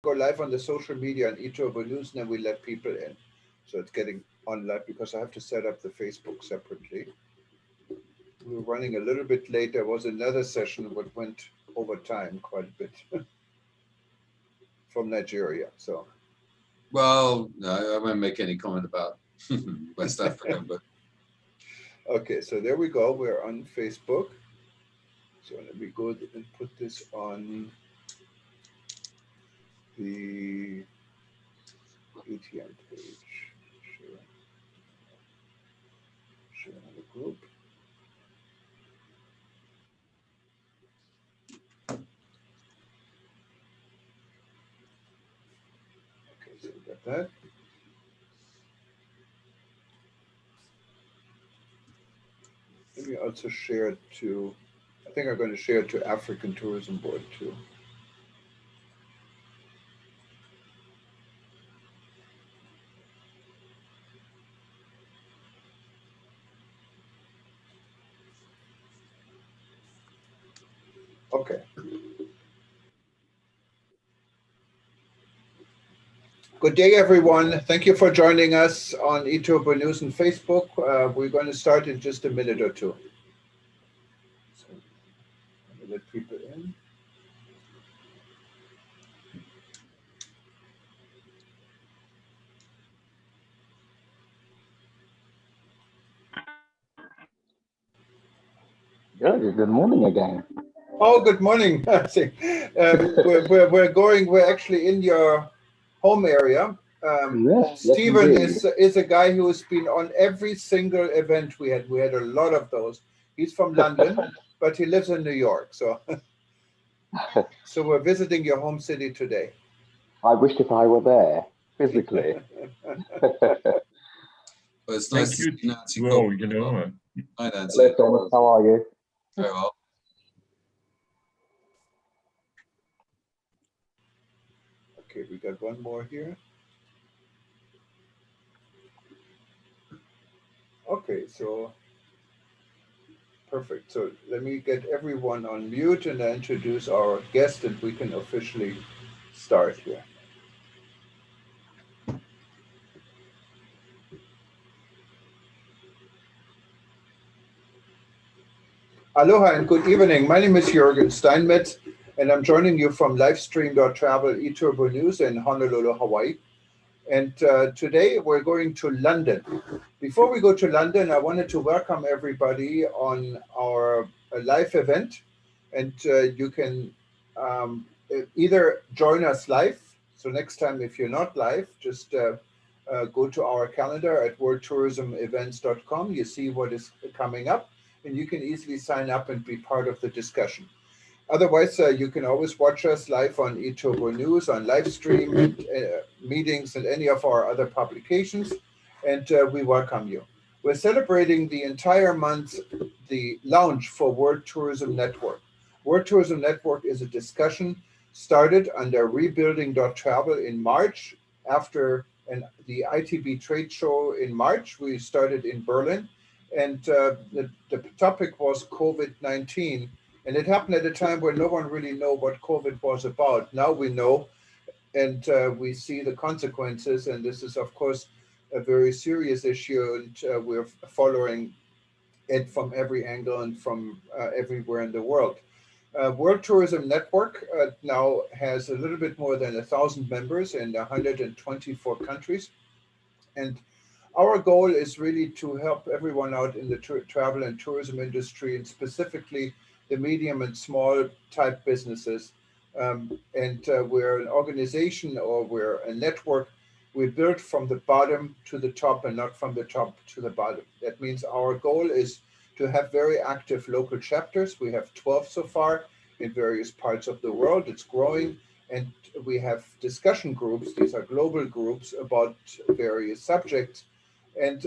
go live on the social media and ETOA News, and then we let people in. So it's getting on live because I have to set up the Facebook separately. We were running a little bit late. There was another session that went over time quite a bit from Nigeria. So, well, no, I won't make any comment about West Africa, but okay, so there we go. We're on Facebook. So let me go and put this on the ATM page. Share on the group. Okay, so we got that. Let me also share it to, I think I'm going to share it to African Tourism Board too. Okay. Good day, everyone. Thank you for joining us on ETOA News and Facebook. We're going to start in just a minute or two. So, let people in. Good morning again. Oh, good morning. We're actually in your home area. Yes, Stephen indeed. is a guy who has been on every single event we had. We had a lot of those. He's from London, but he lives in New York. So, so we're visiting your home city today. I wished if I were there physically. well, it's Thank nice to you. see Nancy. Well, you know, Hi, Nancy. Hello, Thomas. How are you? Very well. Okay, we got one more here. Okay, so perfect. So let me get everyone on mute and introduce our guest, and we can officially start here. Aloha and good evening. My name is Jürgen Steinmetz, and I'm joining you from livestream.travel eTurbo News in Honolulu, Hawaii. And today we're going to London. Before we go to London, I wanted to welcome everybody on our live event. And you can either join us live. So next time, if you're not live, just go to our calendar at worldtourismevents.com. You see what is coming up, and you can easily sign up and be part of the discussion. Otherwise, you can always watch us live on ETOA News, on live stream, and, meetings, and any of our other publications, and we welcome you. We're celebrating the entire month, the launch for World Tourism Network. World Tourism Network is a discussion started under rebuilding.travel in March. After the ITB trade show in March, we started in Berlin, and the topic was COVID-19. And it happened at a time where no one really knew what COVID was about. Now we know, and we see the consequences. And this is, of course, a very serious issue, and we're following it from every angle and from everywhere in the world. World Tourism Network now has a little bit more than 1,000 members in 124 countries. And our goal is really to help everyone out in the travel and tourism industry, and specifically the medium and small type businesses. We're an organization, or we're a network. We build from the bottom to the top and not from the top to the bottom. That means our goal is to have very active local chapters. We have 12 so far in various parts of the world. It's growing. And we have discussion groups. These are global groups about various subjects. And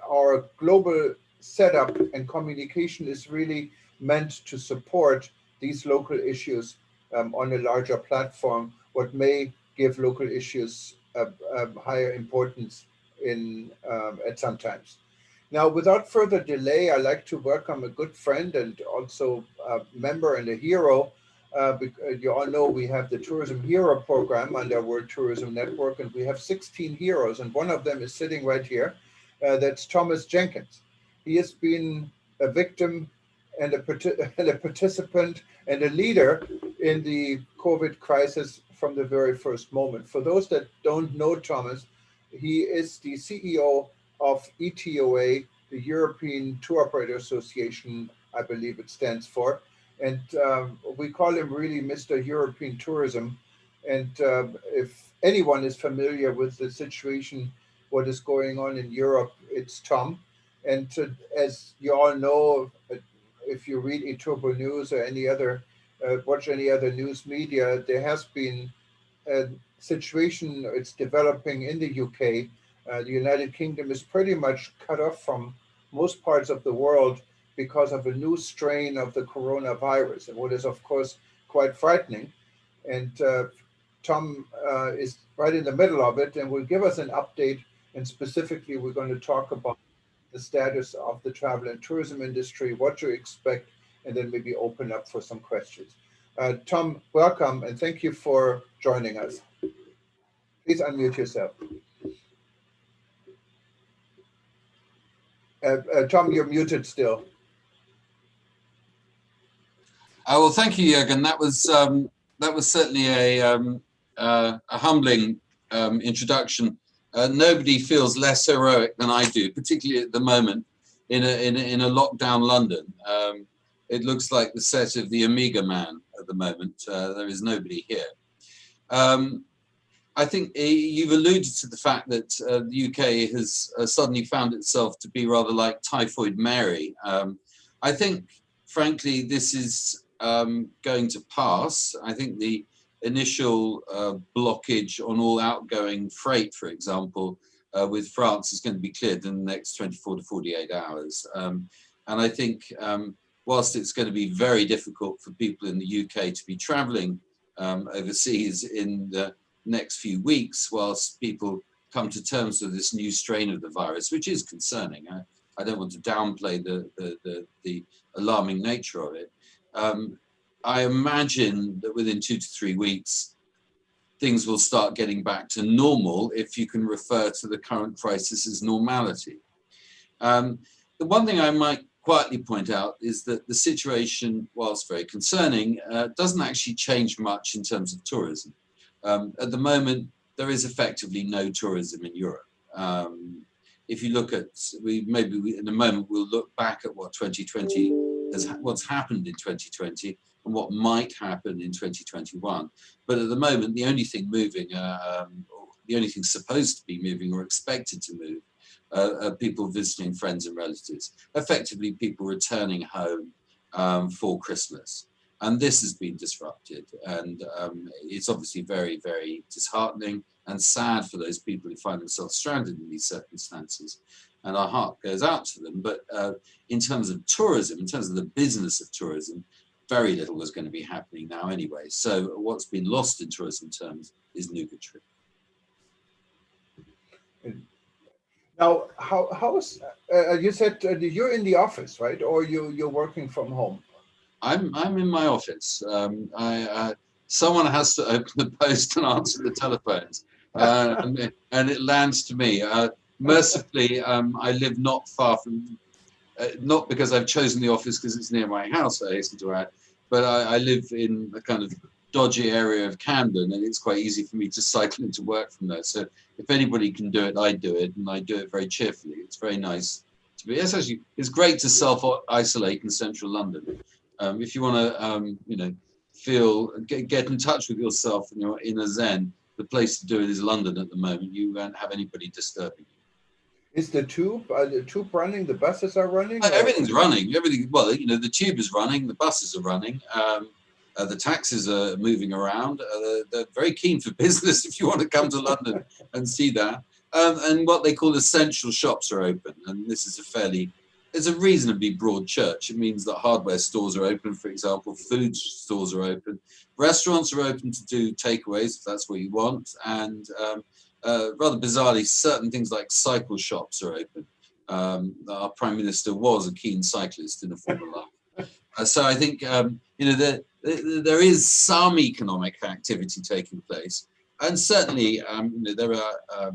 our global setup and communication is really meant to support these local issues on a larger platform, what may give local issues higher importance in at some times. Now, without further delay, I'd like to welcome a good friend and also a member and a hero You all know we have the Tourism Hero program under World Tourism Network, and we have 16 heroes, and one of them is sitting right here. That's Thomas Jenkins. He has been a victim and and a participant and a leader in the COVID crisis from the very first moment. For those that don't know Thomas, he is the CEO of ETOA, the European Tour Operator Association, I believe it stands for. And we call him really Mr. European Tourism. And if anyone is familiar with the situation, what is going on in Europe, it's Tom. And as you all know, if you read ETOA News or any other, watch any other news media, there has been a situation, it's developing in the UK. The United Kingdom is pretty much cut off from most parts of the world because of a new strain of the coronavirus, and what is, of course, quite frightening. And Tom is right in the middle of it and will give us an update. And specifically, we're going to talk about the status of the travel and tourism industry, what to expect, and then maybe open up for some questions. Tom, welcome, and thank you for joining us. Please unmute yourself. Tom, you're muted still. Well, thank you, Jürgen. That was certainly a humbling introduction. Nobody feels less heroic than I do, particularly at the moment in a lockdown London. It looks like the set of the Amiga Man at the moment. There is nobody here. I think you've alluded to the fact that the UK has suddenly found itself to be rather like Typhoid Mary. I think, frankly, this is going to pass. I think the initial blockage on all outgoing freight, for example, with France is going to be cleared in the next 24 to 48 hours. And I think whilst it's going to be very difficult for people in the UK to be traveling overseas in the next few weeks, whilst people come to terms with this new strain of the virus, which is concerning. I don't want to downplay the alarming nature of it. I imagine that within 2 to 3 weeks, things will start getting back to normal, if you can refer to the current crisis as normality. The one thing I might quietly point out is that the situation, whilst very concerning, doesn't actually change much in terms of tourism. At the moment, there is effectively no tourism in Europe. If you look at, in a moment we'll look back at what 2020 what's happened in 2020 and what might happen in 2021. But at the moment, the only thing moving, the only thing supposed to be moving or expected to move, are people visiting friends and relatives. Effectively, people returning home for Christmas. And this has been disrupted, and it's obviously very, very disheartening and sad for those people who find themselves stranded in these circumstances. And our heart goes out to them. But in terms of tourism, in terms of the business of tourism, very little is going to be happening now anyway. So what's been lost in tourism terms is nugatory. Now, how's you said you're in the office, right? Or you're working from home? I'm in my office. Someone has to open the post and answer the telephones, and it lands to me. Mercifully, I live not far from, not because I've chosen the office because it's near my house, I hasten to add, but I live in a kind of dodgy area of Camden, and it's quite easy for me to cycle into work from there. So if anybody can do it, I do it, and I do it very cheerfully. It's very nice to be. It's great to self-isolate in central London. If you want to, get in touch with yourself and your inner zen, the place to do it is London at the moment. You won't have anybody disturbing you. Is the tube running? The buses are running? Everything's running. Everything. Well, the tube is running. The buses are running. The taxis are moving around. They're very keen for business if you want to come to London and see that. And what they call essential shops are open. And this is it's a reasonably broad church. It means that hardware stores are open, for example, food stores are open. Restaurants are open to do takeaways, if that's what you want. And rather bizarrely, certain things like cycle shops are open. Our Prime Minister was a keen cyclist in a former life. So I think there is some economic activity taking place, and certainly there are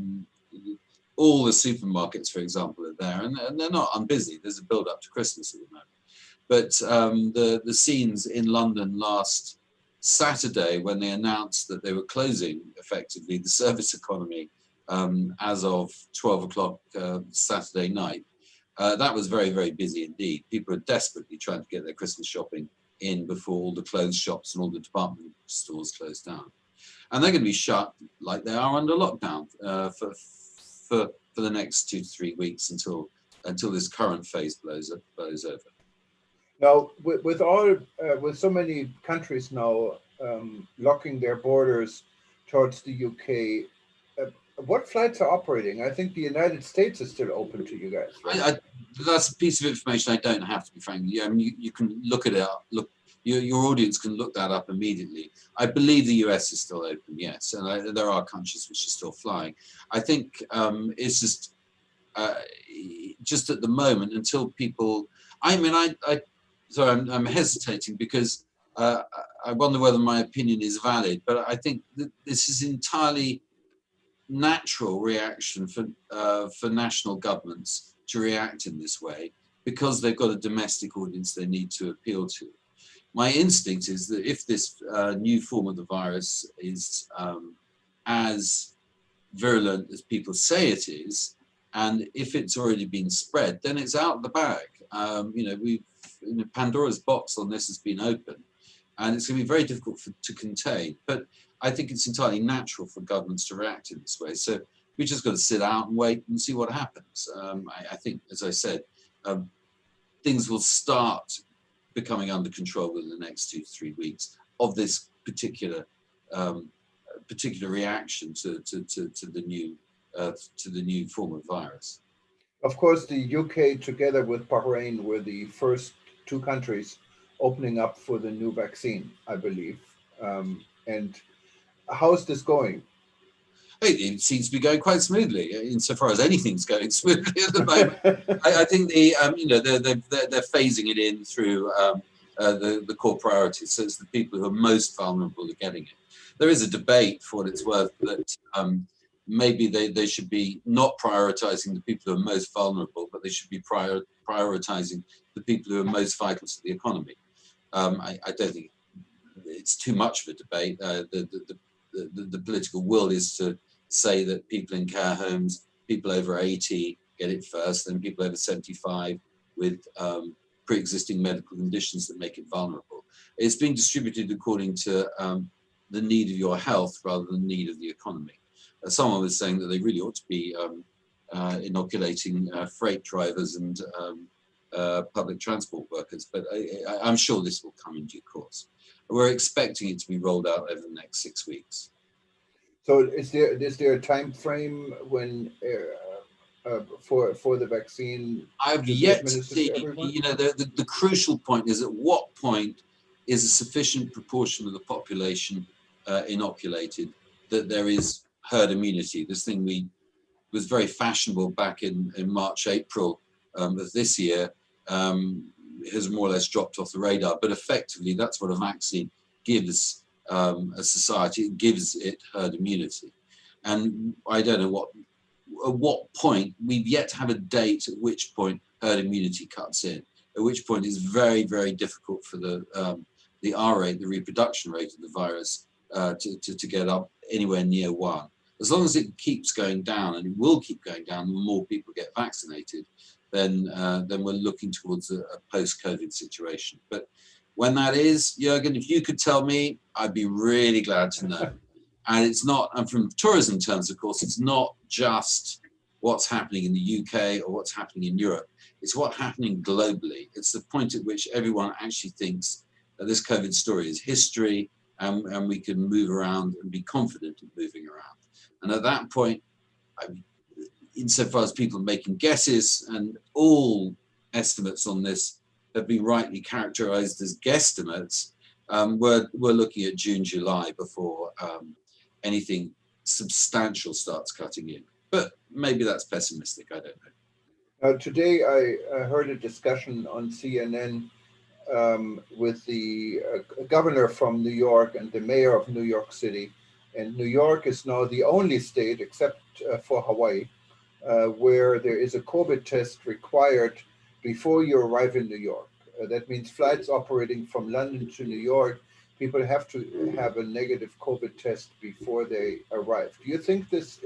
all the supermarkets, for example, are there, and they're not unbusy. There's a build up to Christmas at the moment. But the scenes in London last Saturday, when they announced that they were closing effectively the service economy as of 12 o'clock Saturday night, that was very, very busy indeed. People are desperately trying to get their Christmas shopping in before all the clothes shops and all the department stores close down. And they're going to be shut like they are under lockdown for the next 2 to 3 weeks until this current phase blows over. Now, with so many countries now locking their borders towards the UK, what flights are operating? I think the United States is still open to you guys. Right? That's a piece of information I don't have, to be frank. You can look it up. Your audience can look that up immediately. I believe the US is still open, yes, and there are countries which are still flying. I think it's just at the moment until people. Sorry, I'm hesitating because I wonder whether my opinion is valid, but I think that this is entirely natural reaction for national governments to react in this way because they've got a domestic audience they need to appeal to. My instinct is that if this new form of the virus is as virulent as people say it is, and if it's already been spread, then it's out the bag. Pandora's box on this has been opened, and it's going to be very difficult to contain. But I think it's entirely natural for governments to react in this way. So we just got to sit out and wait and see what happens. I think, as I said, things will start becoming under control within the next 2 to 3 weeks of this particular reaction to the new form of virus. Of course, the UK, together with Bahrain, were the first 2 countries opening up for the new vaccine, I believe. And how's this going? It seems to be going quite smoothly, insofar as anything's going smoothly at the moment. I think they're phasing it in through the core priorities. So it's the people who are most vulnerable to getting it. There is a debate, for what it's worth, that maybe they should be not prioritizing the people who are most vulnerable, but they should be prioritizing the people who are most vital to the economy. I don't think it's too much of a debate. The political will is to say that people in care homes, people over 80 get it first, then people over 75 with pre-existing medical conditions that make it vulnerable. It's being distributed according to the need of your health rather than the need of the economy. Someone was saying that they really ought to be inoculating freight drivers and public transport workers, but I'm sure this will come in due course. We're expecting it to be rolled out over the next 6 weeks. So is there a time frame when for the vaccine? I've yet to see. The crucial point is at what point is a sufficient proportion of the population inoculated that there is herd immunity. This thing was very fashionable back in March, April of this year. Has more or less dropped off the radar, but effectively that's what a vaccine gives a society. It gives it herd immunity, and I don't know at what point. We've yet to have a date at which point herd immunity cuts in, at which point it's very, very difficult for the R rate, the reproduction rate of the virus, to get up anywhere near 1. As long as it keeps going down, and it will keep going down, the more people get vaccinated, then we're looking towards a post-COVID situation. But when that is, Jürgen, if you could tell me, I'd be really glad to know. And it's not, and from tourism terms, of course, it's not just what's happening in the UK or what's happening in Europe. It's what's happening globally. It's the point at which everyone actually thinks that this COVID story is history, and we can move around and be confident in moving around. And at that point, insofar as people are making guesses, and all estimates on this have been rightly characterized as guesstimates, we're looking at June, July before anything substantial starts cutting in. But maybe that's pessimistic, I don't know. Today I heard a discussion on CNN with the governor from New York and the mayor of New York City. And New York is now the only state, except for Hawaii, where there is a COVID test required before you arrive in New York. That means flights operating from London to New York, people have to have a negative COVID test before they arrive. Do you think this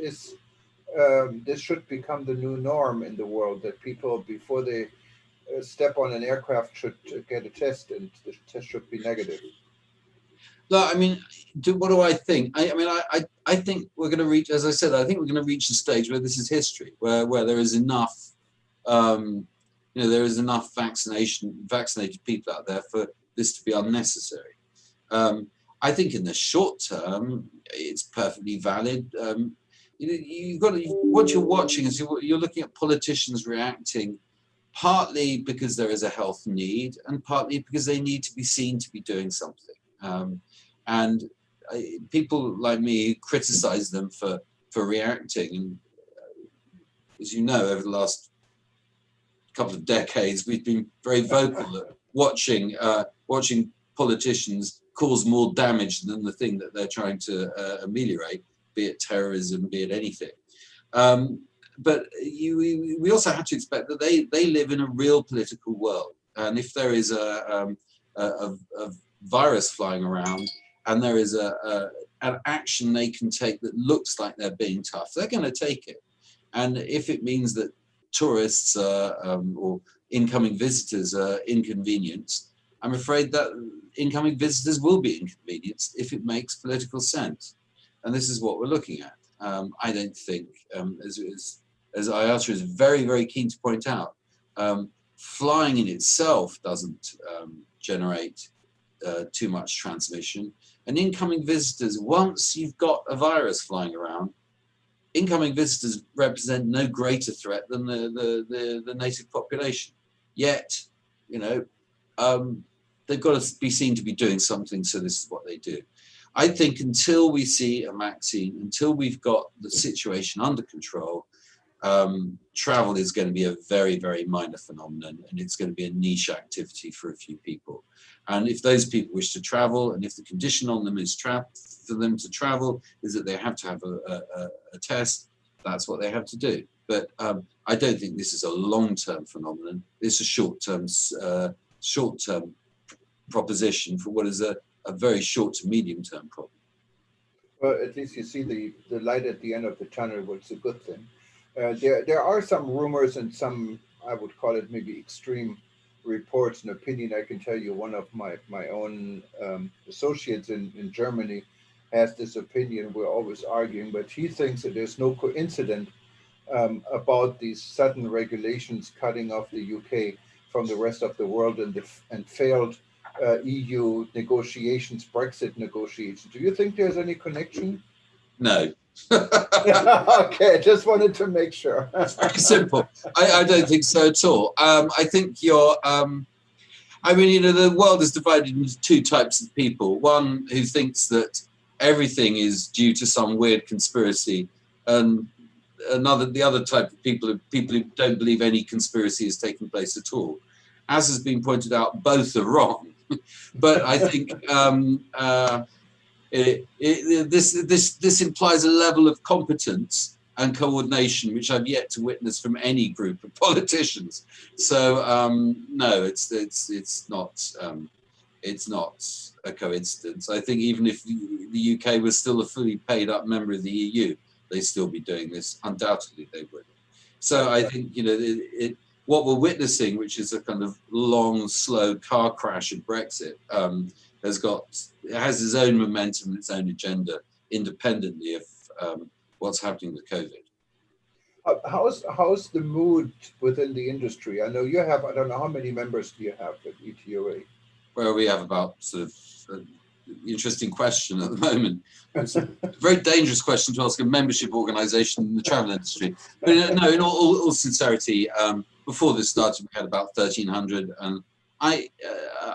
should become the new norm in the world, that people before they step on an aircraft should get a test, and the test should be negative? No, I mean, what do I think? I think we're going to reach, as I said, I think we're going to reach a stage where this is history, where there is enough, there is enough vaccinated people out there for this to be unnecessary. I think in the short term, it's perfectly valid. You've got to, what you're watching is you're looking at politicians reacting partly because there is a health need and partly because they need to be seen to be doing something. And people like me criticize them for reacting. And as you know, over the last couple of decades, we've been very vocal at watching politicians cause more damage than the thing that they're trying to ameliorate, be it terrorism, be it anything. But we also have to expect that they live in a real political world. And if there is a virus flying around and there is an action they can take that looks like they're being tough, they're going to take it. And if it means that tourists or incoming visitors are inconvenienced, I'm afraid that incoming visitors will be inconvenienced if it makes political sense. And this is what we're looking at. I don't think, as Ayata is very, very keen to point out, flying in itself doesn't generate too much transmission. And incoming visitors, once you've got a virus flying around, incoming visitors represent no greater threat than the native population. Yet, they've got to be seen to be doing something, so this is what they do. I think until we see a vaccine, until we've got the situation under control, travel is going to be a very, very minor phenomenon, and it's going to be a niche activity for a few people. And if those people wish to travel, and if the condition on them is for them to travel is that they have to have a test, that's what they have to do. But I don't think this is a long-term phenomenon. It's a short-term proposition for what is a very short to medium-term problem. Well, at least you see the light at the end of the tunnel, which is a good thing. There are some rumors and some, I would call it maybe extreme reports and opinion. I can tell you one of my own associates in Germany has this opinion. We're always arguing, but he thinks that there's no coincidence about these sudden regulations cutting off the UK from the rest of the world and failed EU negotiations, Brexit negotiations. Do you think there's any connection? No. Okay, just wanted to make sure. It's very simple. I don't think so at all. I think the world is divided into two types of people. One who thinks that everything is due to some weird conspiracy, and the other type of people who don't believe any conspiracy is taking place at all. As has been pointed out, both are wrong. But I think this implies a level of competence and coordination which I've yet to witness from any group of politicians. So no, it's not a coincidence. I think even if the UK was still a fully paid up member of the EU, they'd still be doing this. Undoubtedly, they would. So I think what we're witnessing, which is a kind of long, slow car crash of Brexit, has its own momentum and its own agenda, independently of what's happening with COVID. How's the mood within the industry? I know you have, I don't know how many members do you have at ETOA? Well, we have about sort of an interesting question at the moment. It's a very dangerous question to ask a membership organisation in the travel industry. But no, in all sincerity, before this started, we had about 1,300, and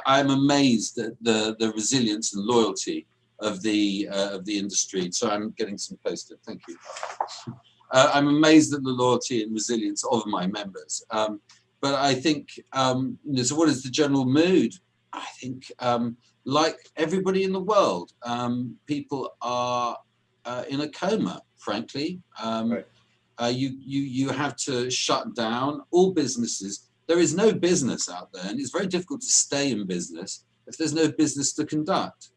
I'm amazed at the resilience and loyalty of the industry. So I'm getting some post-it. Thank you. I'm amazed at the loyalty and resilience of my members. But I think, so what is the general mood? I think, like everybody in the world, people are in a coma, frankly. Right. You have to shut down all businesses. There is no business out there, and it's very difficult to stay in business if there's no business to conduct.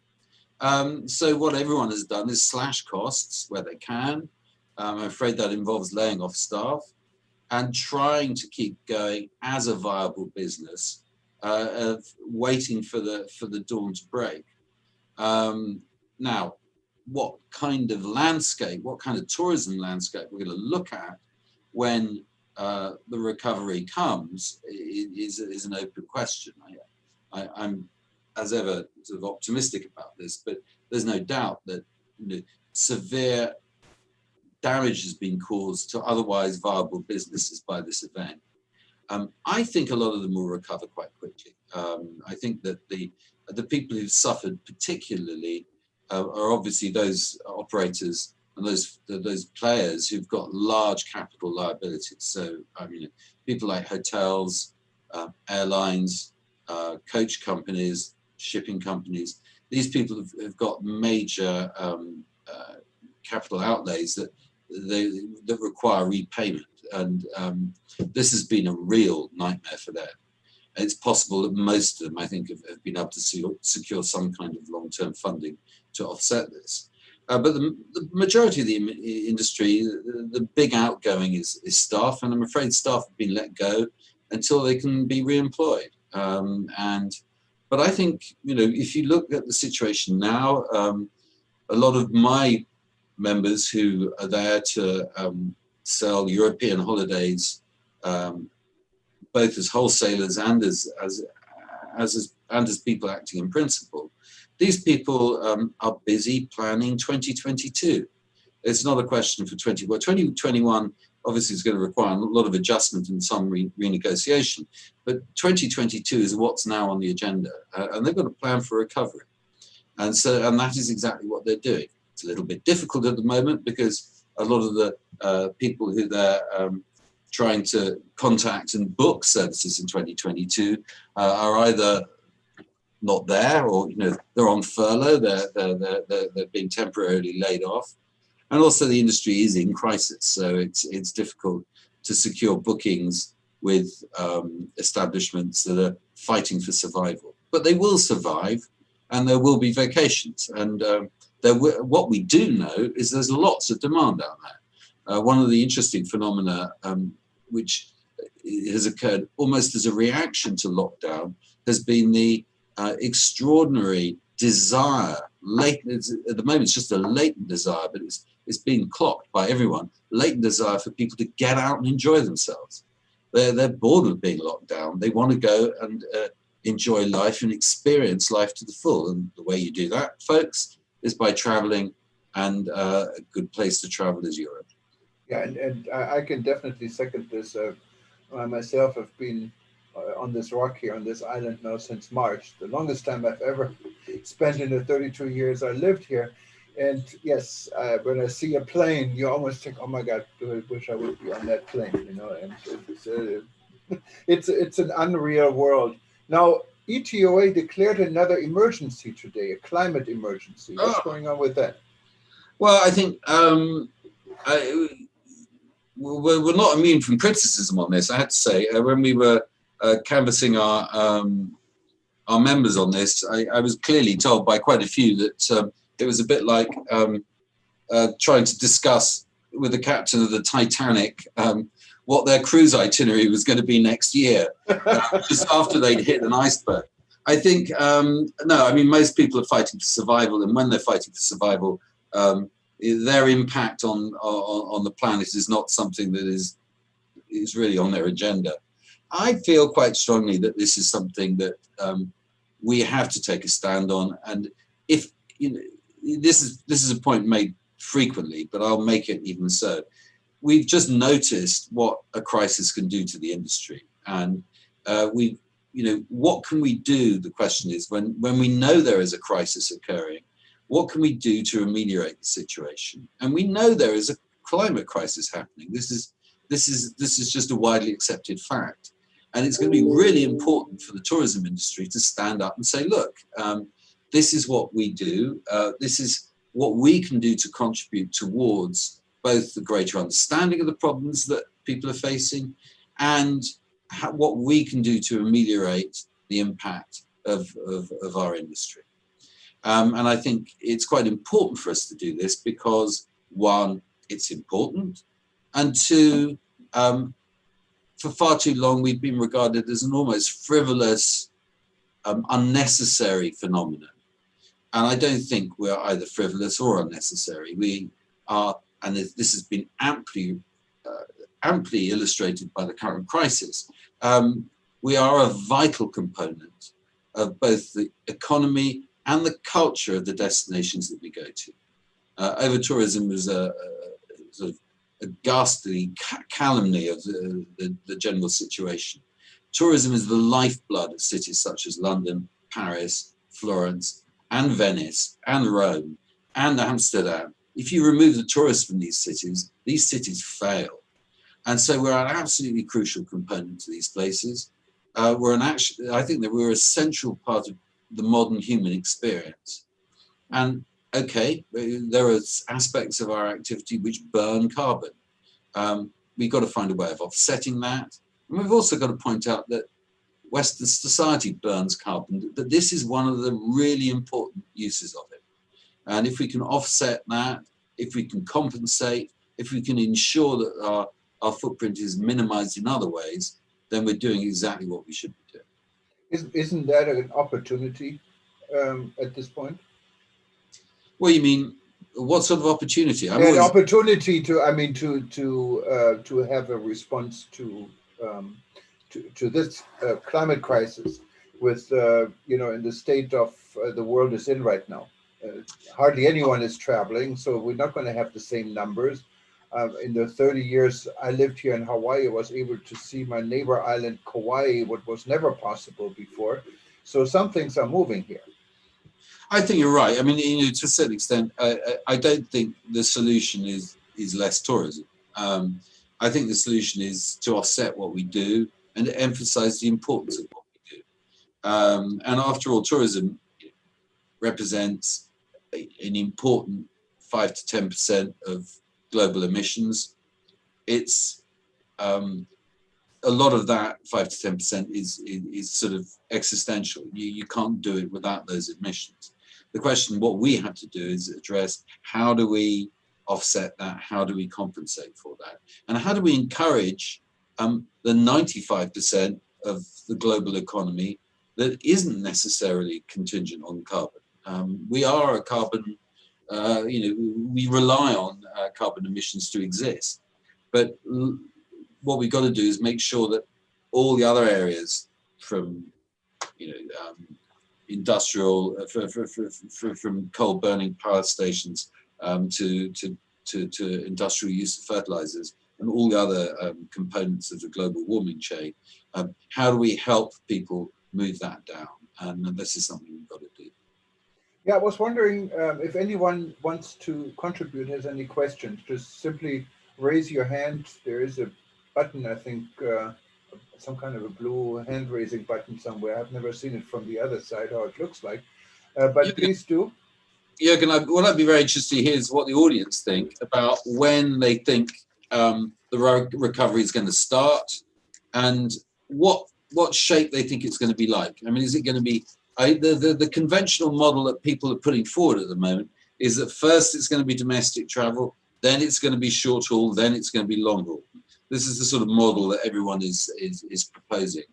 So what everyone has done is slash costs where they can. I'm afraid that involves laying off staff and trying to keep going as a viable business, of waiting for the dawn to break. Now, what kind of landscape, what kind of tourism landscape we're going to look at when the recovery comes is an open question. I'm, as ever, sort of optimistic about this, but there's no doubt that severe damage has been caused to otherwise viable businesses by this event. I think a lot of them will recover quite quickly. I think that the people who've suffered particularly are obviously those operators and those players who've got large capital liabilities. So I mean, people like hotels, airlines, coach companies, shipping companies. These people have got major capital outlays that require repayment, and this has been a real nightmare for them. It's possible that most of them, I think, have been able to secure some kind of long-term funding to offset this. But the majority of the industry, the big outgoing is staff, and I'm afraid staff have been let go until they can be re-employed. But I think, if you look at the situation now, a lot of my members who are there to sell European holidays, both as wholesalers and as people acting in principle, these people are busy planning 2022. It's not a question for 2021 obviously is going to require a lot of adjustment and some renegotiation, but 2022 is what's now on the agenda, and they've got a plan for recovery. And that is exactly what they're doing. It's a little bit difficult at the moment because a lot of the people who they're trying to contact and book services in 2022 are either not there, or they're on furlough, they're being temporarily laid off, and also the industry is in crisis, so it's difficult to secure bookings with establishments that are fighting for survival. But they will survive, and there will be vacations, and what we do know is there's lots of demand out there. One of the interesting phenomena which has occurred almost as a reaction to lockdown has been the extraordinary desire, latent, at the moment it's just a latent desire, but it's being clocked by everyone, latent desire for people to get out and enjoy themselves. They're bored of being locked down. They want to go and enjoy life and experience life to the full. And the way you do that, folks, is by traveling, and a good place to travel is Europe. Yeah, and I can definitely second this. I myself have been on this rock here, on this island now since March, the longest time I've ever spent in the 32 years I lived here. And yes, when I see a plane, you almost think, oh my God, I wish I would be on that plane, and it's an unreal world. Now, ETOA declared another emergency today, a climate emergency. What's going on with that? Well, I think we're not immune from criticism on this, I have to say. When we were canvassing our members on this, I was clearly told by quite a few that it was a bit like trying to discuss with the captain of the Titanic what their cruise itinerary was going to be next year, just after they'd hit an iceberg. I think, no, I mean, most people are fighting for survival, and when they're fighting for survival, their impact on the planet is not something that is really on their agenda. I feel quite strongly that this is something that we have to take a stand on, and if this is a point made frequently, but I'll make it even so. We've just noticed what a crisis can do to the industry, and what can we do? The question is, when we know there is a crisis occurring, what can we do to ameliorate the situation? And we know there is a climate crisis happening. This is just a widely accepted fact. And it's going to be really important for the tourism industry to stand up and say, look, this is what we do. This is what we can do to contribute towards both the greater understanding of the problems that people are facing and what we can do to ameliorate the impact of our industry. And I think it's quite important for us to do this because, one, it's important, and two, for far too long we've been regarded as an almost frivolous, unnecessary phenomenon. And I don't think we're either frivolous or unnecessary. We are, and this has been amply illustrated by the current crisis, we are a vital component of both the economy and the culture of the destinations that we go to. Over-tourism is a sort of a ghastly calumny of the general situation. Tourism is the lifeblood of cities such as London, Paris, Florence, and Venice, and Rome, and Amsterdam. If you remove the tourists from these cities fail. And so we're an absolutely crucial component to these places. I think that we're a central part of the modern human experience. And okay, there are aspects of our activity which burn carbon. We've got to find a way of offsetting that. And we've also got to point out that Western society burns carbon, that this is one of the really important uses of it. And if we can offset that, if we can compensate, if we can ensure that our footprint is minimized in other ways, then we're doing exactly what we should be doing. Isn't that an opportunity at this point? Well, you mean, what sort of opportunity? An opportunity to have a response to this climate crisis with in the state of the world is in right now. Hardly anyone is traveling, so we're not going to have the same numbers. In the 30 years I lived here in Hawaii, I was able to see my neighbor island, Kauai, what was never possible before. So some things are moving here. I think you're right. I mean, to a certain extent, I don't think the solution is less tourism. I think the solution is to offset what we do and to emphasize the importance of what we do. And after all, tourism represents an important 5 to 10% of global emissions. It's a lot of that 5 to 10% is sort of existential. You can't do it without those emissions. The question, what we have to do is address how do we offset that? How do we compensate for that? And how do we encourage the 95% of the global economy that isn't necessarily contingent on carbon? We are a carbon, we rely on carbon emissions to exist. But what we've got to do is make sure that all the other areas from, industrial, from coal burning power stations to industrial use of fertilizers and all the other components of the global warming chain, how do we help people move that down? And this is something we've got to do. Yeah, I was wondering if anyone wants to contribute, has any questions, just simply raise your hand. There is a button, I think, some kind of a blue hand raising button somewhere. I've never seen it from the other side, how it looks like, but please do. Jürgen, what I'd be very interested to hear is what the audience think about when they think the recovery is going to start and what shape they think it's going to be like. I mean, is it going to be, the conventional model that people are putting forward at the moment is that first it's going to be domestic travel, then it's going to be short haul, then it's going to be long haul. This is the sort of model that everyone is proposing.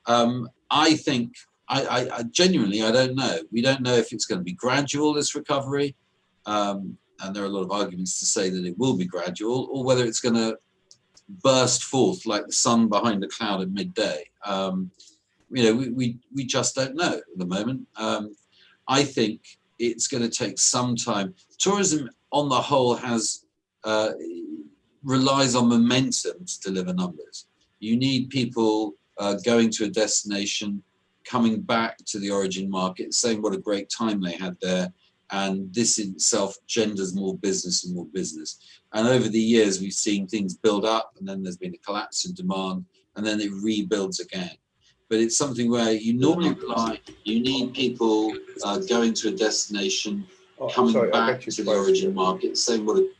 I think, I genuinely, I don't know. We don't know if it's going to be gradual, this recovery, and there are a lot of arguments to say that it will be gradual, or whether it's going to burst forth like the sun behind a cloud at midday. We just don't know at the moment. I think it's going to take some time. Tourism on the whole relies on momentum to deliver numbers. You need people going to a destination, coming back to the origin market, saying what a great time they had there, and this in itself genders more business and more business. And over the years, we've seen things build up, and then there's been a collapse in demand, and then it rebuilds again. But it's something where you normally rely, you need people going to a destination, coming back to the origin market, same what it.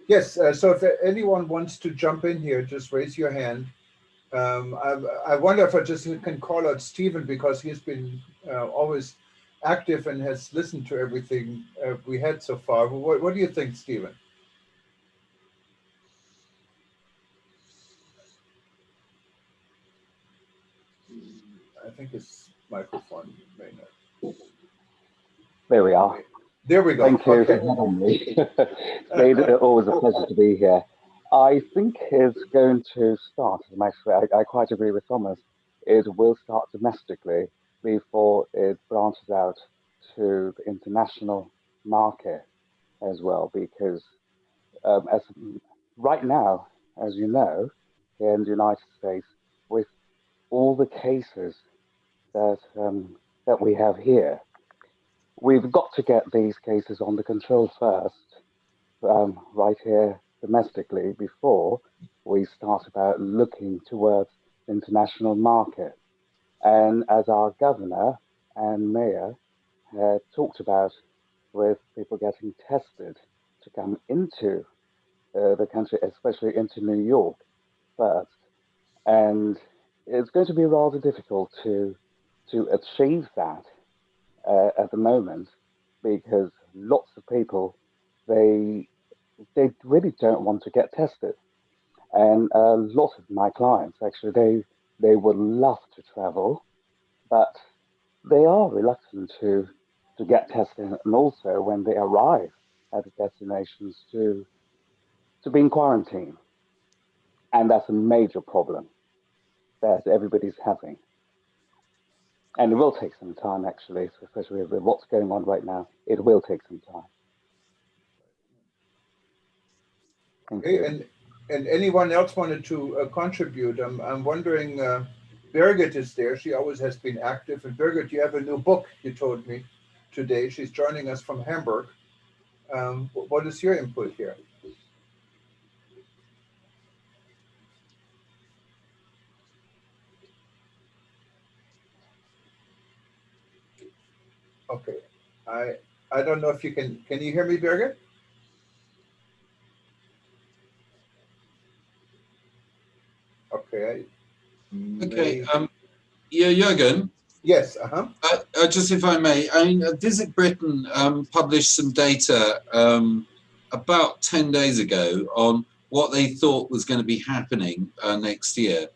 Yes, so if anyone wants to jump in here, just raise your hand. I wonder if I just can call out Stephen, because he's been always active and has listened to everything we had so far. What do you think, Stephen? I think his microphone may not. There we are. There we go. Thank you Okay. for having me. It's always a pleasure to be here. I think it's going to start, actually, I quite agree with Thomas, it will start domestically before it branches out to the international market as well, because as right now, as you know, in the United States, with all the cases that that we have here, we've got to get these cases under control first, right here domestically, before we start about looking towards the international market. And as our governor and mayor had talked about, with people getting tested to come into the country, especially into New York first, and it's going to be rather difficult to achieve that at the moment, because lots of people they really don't want to get tested, and a lot of my clients actually they would love to travel, but they are reluctant to get tested, and also when they arrive at the destinations to be in quarantine, and that's a major problem that everybody's having. And it will take some time, actually, especially with what's going on right now. It will take some time. Thank Okay, you. and anyone else wanted to contribute? I'm wondering, Birgit is there. She always has been active. And Birgit, you have a new book, you told me today. She's joining us from Hamburg. What is your input here? Okay, I don't know if you can you hear me, Birgit? Okay. Okay, yeah, Jürgen. Yes, just if I may, I mean, Visit Britain published some data about 10 days ago on what they thought was going to be happening next year.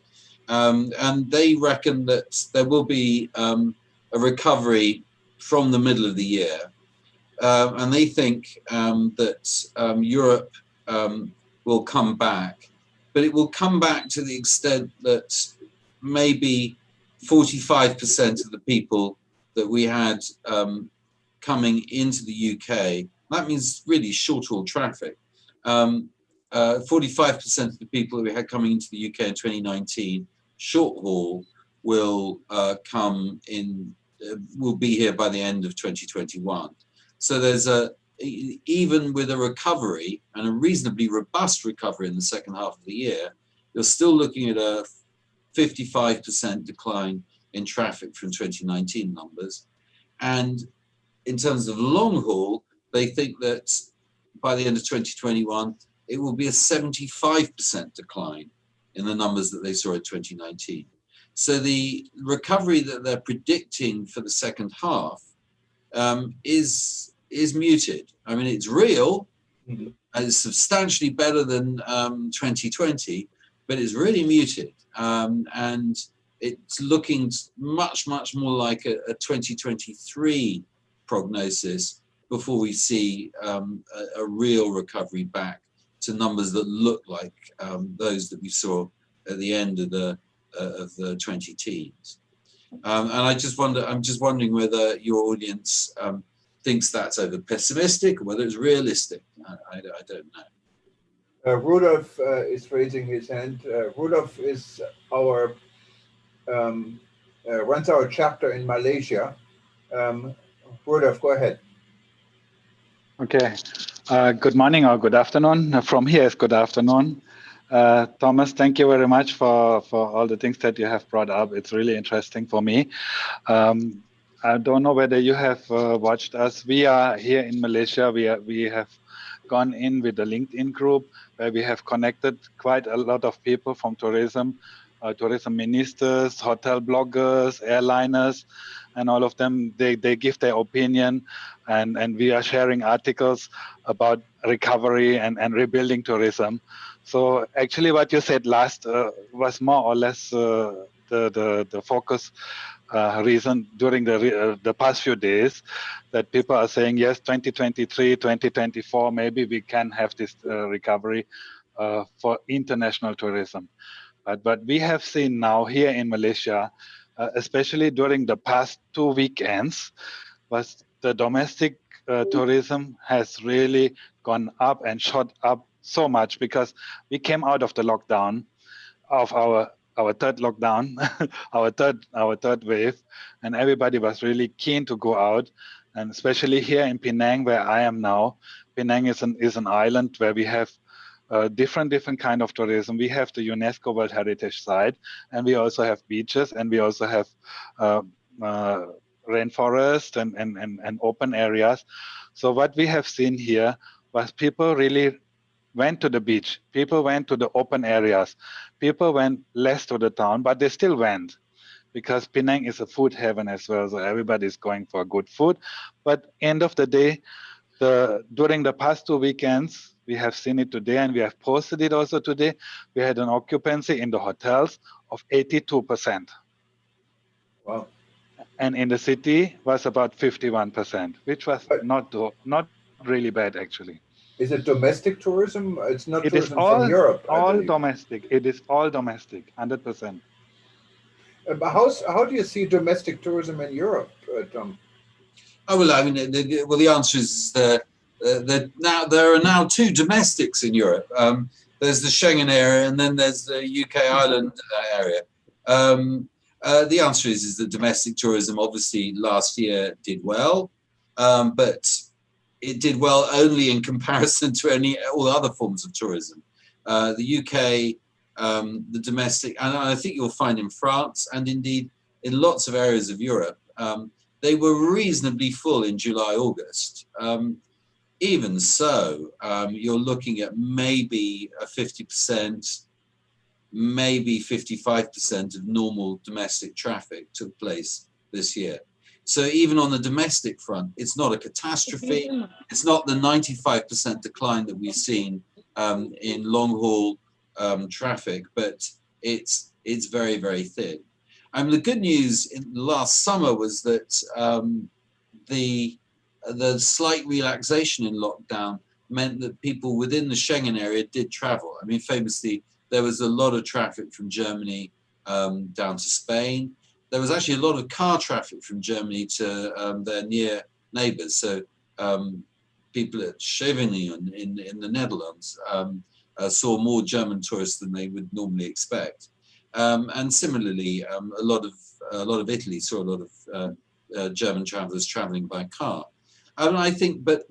And they reckon that there will be a recovery from the middle of the year. And they think that Europe will come back, but it will come back to the extent that maybe 45% of the people that we had coming into the UK, that means really short-haul traffic. 45% of the people that we had coming into the UK in 2019, short-haul, will come in, will be here by the end of 2021. So there's even with a recovery, and a reasonably robust recovery in the second half of the year, you're still looking at a 55% decline in traffic from 2019 numbers. And in terms of long haul, they think that by the end of 2021, it will be a 75% decline in the numbers that they saw in 2019. So the recovery that they're predicting for the second half is muted. I mean, it's real, and it's substantially better than 2020, but it's really muted. And it's looking much, much more like a 2023 prognosis before we see a real recovery back to numbers that look like those that we saw at the end of the 2010s. And I'm just wondering whether your audience thinks that's over pessimistic or whether it's realistic. I don't know. Rudolf is raising his hand. Rudolf is our runs our chapter in Malaysia. Rudolf, go ahead. Okay. Good morning or good afternoon. From here, it's good afternoon. Thomas, thank you very much for all the things that you have brought up. It's really interesting for me. I don't know whether you have watched us. We are here in Malaysia. We have gone in with the LinkedIn group where we have connected quite a lot of people from tourism, tourism ministers, hotel bloggers, airliners, and all of them. They give their opinion, and we are sharing articles about recovery and rebuilding tourism. So actually, what you said last was more or less the focus reason during the past few days, that people are saying, yes, 2023, 2024, maybe we can have this recovery for international tourism. But we have seen now here in Malaysia, especially during the past 2 weekends, was the domestic tourism has really gone up and shot up so much, because we came out of the lockdown, of our third lockdown, our third wave, and everybody was really keen to go out. And especially here in Penang, where I am now, Penang is an island where we have different kind of tourism. We have the UNESCO World Heritage Site, and we also have beaches, and we also have rainforest and open areas. So what we have seen here was people really went to the beach, people went to the open areas, people went less to the town, but they still went, because Penang is a food heaven as well, so everybody's going for good food. But end of the day, during the past 2 weekends, we have seen it today, and we have posted it also today, we had an occupancy in the hotels of 82%. Wow. And in the city was about 51%, which was not really bad, actually. Is it domestic tourism? It's not It is tourism from Europe. all domestic. It is all domestic, 100%. But how do you see domestic tourism in Europe, Tom? Oh, well, I mean, the answer is now there are now two domestics in Europe. There's the Schengen area, and then there's the UK Ireland area. The answer is that domestic tourism obviously last year did well, but it did well only in comparison to all other forms of tourism. The UK, the domestic, and I think you'll find in France, and indeed in lots of areas of Europe, they were reasonably full in July, August. Even so, you're looking at maybe a 50%, maybe 55% of normal domestic traffic took place this year. So even on the domestic front, it's not a catastrophe. It's not the 95% decline that we've seen in long haul traffic, but it's very, very thin. The good news in last summer was that the slight relaxation in lockdown meant that people within the Schengen area did travel. I mean, famously, there was a lot of traffic from Germany down to Spain. There was actually a lot of car traffic from Germany to their near neighbors. So people at Scheveningen in the Netherlands saw more German tourists than they would normally expect. And similarly, a lot of Italy saw a lot of German travelers traveling by car. I think, but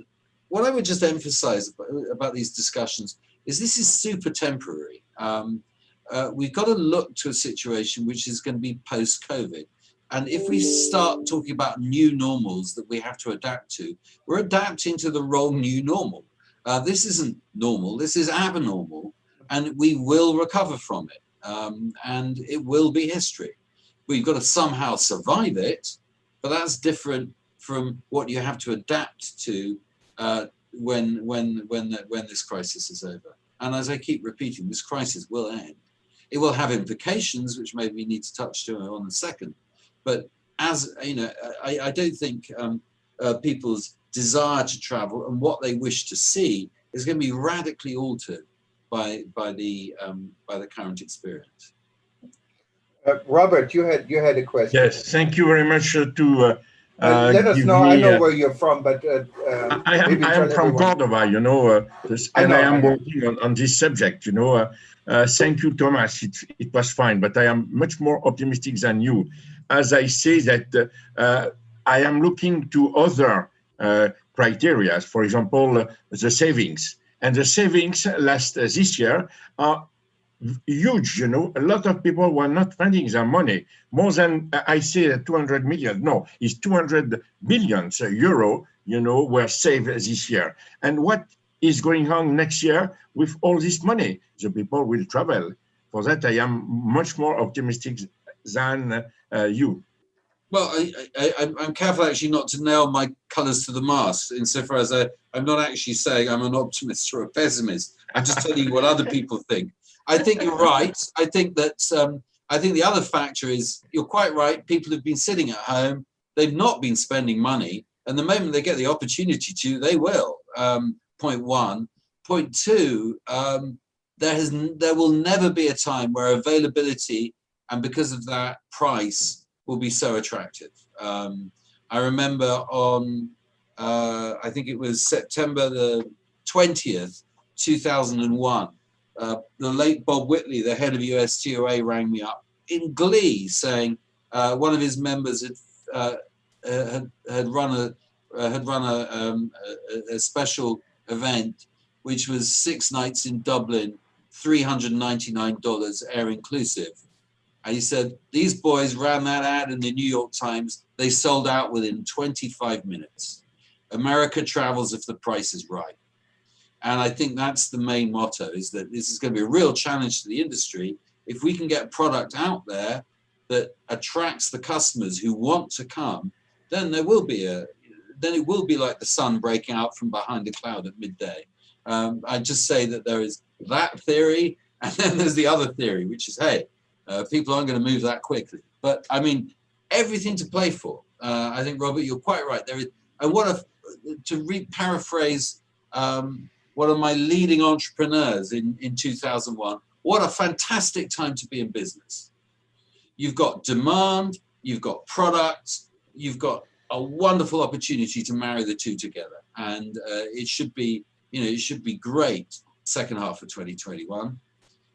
what I would just emphasize about these discussions is this is super temporary. We've got to look to a situation which is going to be post-COVID. And if we start talking about new normals that we have to adapt to, we're adapting to the wrong new normal. This isn't normal, this is abnormal, and we will recover from it. And it will be history. We've got to somehow survive it, but that's different from what you have to adapt to when this crisis is over. And as I keep repeating, this crisis will end. It will have implications, which maybe we need to touch on in a second. But as you know, I don't think people's desire to travel and what they wish to see is going to be radically altered by the current experience. Robert, you had a question. Yes, thank you very much to. Let us know. I know where you're from, but I am from Cordova, you know, and I am working on this subject, you know. Thank you, Thomas. It was fine, but I am much more optimistic than you. As I say that I am looking to other criteria, for example, the savings. And the savings this year are huge, you know. A lot of people were not spending their money. More than, I say 200 million, no, it's 200 billion euro, you know, were saved this year. And what is going on next year with all this money? The people will travel. For that, I am much more optimistic than you. Well, I'm careful actually not to nail my colours to the mast insofar as I'm not actually saying I'm an optimist or a pessimist. I'm just telling you what other people think. I think you're right. I think that I think the other factor is you're quite right. People have been sitting at home. They've not been spending money. And the moment they get the opportunity to, they will. Point one. Point two, there will never be a time where availability and because of that price will be so attractive. I remember on, I think it was September the 20th, 2001, the late Bob Whitley, the head of ETOA, rang me up in glee saying one of his members had run a special event, which was 6 nights in Dublin, $399 air inclusive. And he said, these boys ran that ad in the New York Times. They sold out within 25 minutes. America travels if the price is right. And I think that's the main motto, is that this is going to be a real challenge to the industry. If we can get a product out there that attracts the customers who want to come, then it will be like the sun breaking out from behind a cloud at midday. I just say that there is that theory, and then there's the other theory, which is, hey, people aren't going to move that quickly. But I mean, everything to play for. I think, Robert, you're quite right. There is, and to paraphrase one of my leading entrepreneurs in 2001, what a fantastic time to be in business. You've got demand, you've got products, you've got a wonderful opportunity to marry the two together. And it should be, it should be great second half of 2021.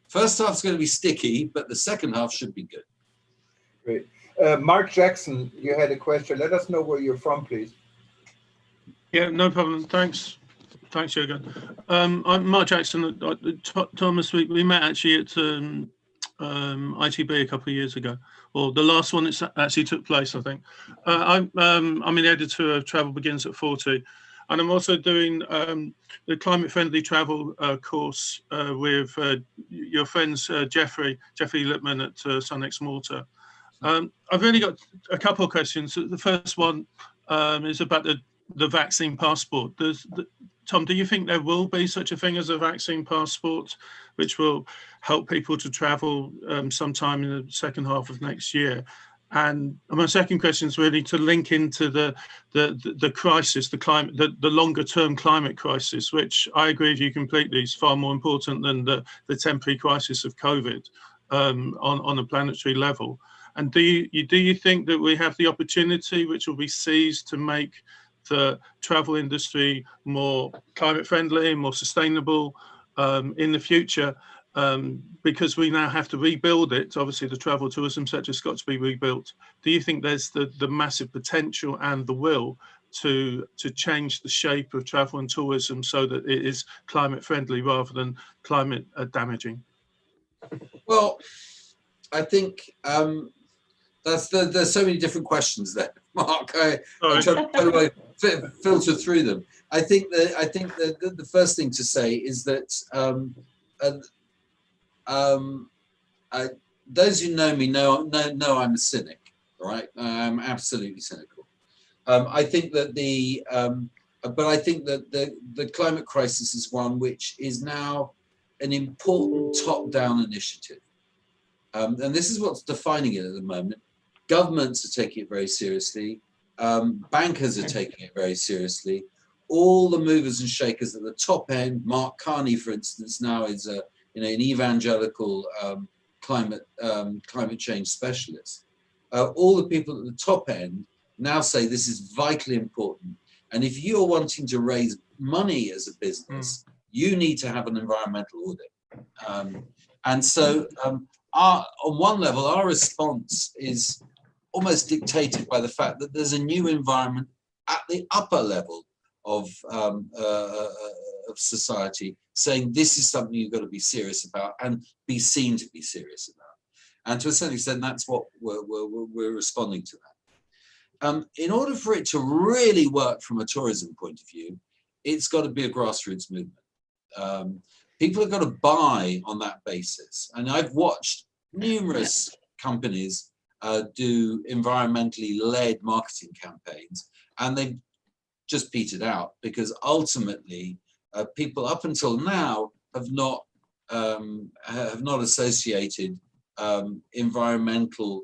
First half's going to be sticky, but the second half should be good. Great. Mark Jackson, you had a question. Let us know where you're from, please. Yeah, no problem. Thanks. Thanks, Jürgen. I'm Mark Jackson. Thomas, we met actually at ITB a couple of years ago, or the last one that actually took place, I think. I'm the editor of Travel Begins at 40. And I'm also doing the climate friendly travel course with your friends, Jeffrey Lippman at Sunnex Malta. I've really got a couple of questions. The first one is about the vaccine passport. Tom, do you think there will be such a thing as a vaccine passport, which will help people to travel sometime in the second half of next year? And my second question is really to link into the crisis, the longer term climate crisis, which I agree with you completely is far more important than the temporary crisis of COVID on a planetary level. And do you think that we have the opportunity, which will be seized, to make the travel industry more climate friendly, more sustainable in the future? Because we now have to rebuild it. Obviously, the travel tourism sector has got to be rebuilt. Do you think there's the massive potential and the will to change the shape of travel and tourism so that it is climate friendly rather than climate damaging? Well, I think there's so many different questions there, Mark. I'm trying to filter through them. I think the first thing to say is that those who know me know I'm a cynic, right? I'm absolutely cynical. I think that but I think that the climate crisis is one which is now an important top-down initiative. And this is what's defining it at the moment. Governments are taking it very seriously. Bankers are taking it very seriously. All the movers and shakers at the top end, Mark Carney, for instance, now is an evangelical climate change specialist. All the people at the top end now say this is vitally important. And if you're wanting to raise money as a business, you need to have an environmental audit. And so on one level, our response is almost dictated by the fact that there's a new environment at the upper level of society, saying this is something you've got to be serious about and be seen to be serious about. And to a certain extent, that's what we're responding to that. In order for it to really work from a tourism point of view, it's got to be a grassroots movement. People have got to buy on that basis. And I've watched numerous companies do environmentally led marketing campaigns, and they've just petered out because ultimately people up until now have not associated environmental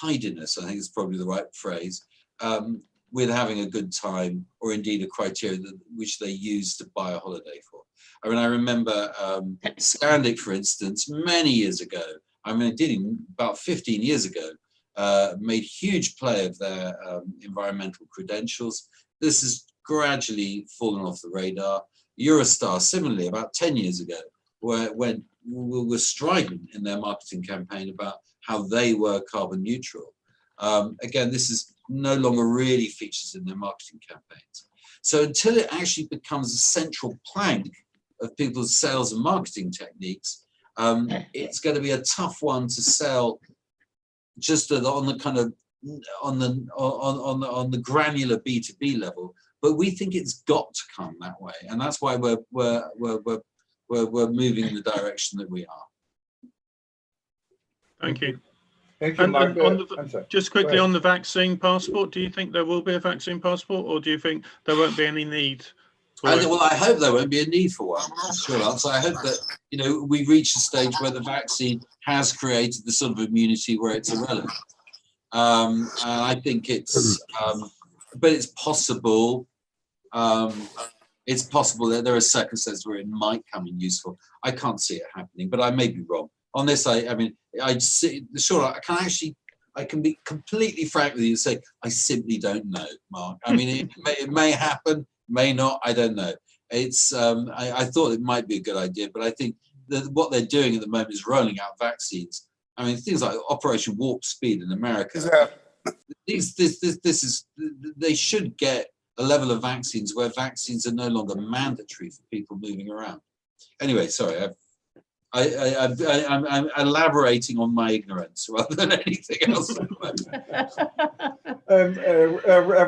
tidiness, I think is probably the right phrase, with having a good time, or indeed a criteria which they use to buy a holiday for. I mean, I remember Scandic, for instance, many years ago, I mean, about 15 years ago, made huge play of their environmental credentials. This has gradually fallen off the radar. Eurostar, similarly, about 10 years ago, were strident in their marketing campaign about how they were carbon neutral. Again, this is no longer really features in their marketing campaigns. So until it actually becomes a central plank of people's sales and marketing techniques, it's going to be a tough one to sell just on the kind of on the granular B2B level. But we think it's got to come that way, and that's why we're moving in the direction that we are. Thank you. Thank you, Mark. Just quickly on the vaccine passport, do you think there will be a vaccine passport, or do you think there won't be any need? Well, I hope there won't be a need for one. Sure. So I hope that, you know, we reach a stage where the vaccine has created the sort of immunity where it's irrelevant. And I think it's, but it's possible. It's possible that there are circumstances where it might come in useful. I can't see it happening, but I may be wrong. On this, I mean, I see, sure, I can be completely frank with you and say, I simply don't know, Mark. I mean, it may happen, may not, I don't know. It's, I thought it might be a good idea, but I think that what they're doing at the moment is rolling out vaccines. I mean, things like Operation Warp Speed in America. They should get a level of vaccines where vaccines are no longer mandatory for people moving around. Anyway, sorry, I'm elaborating on my ignorance rather than anything else.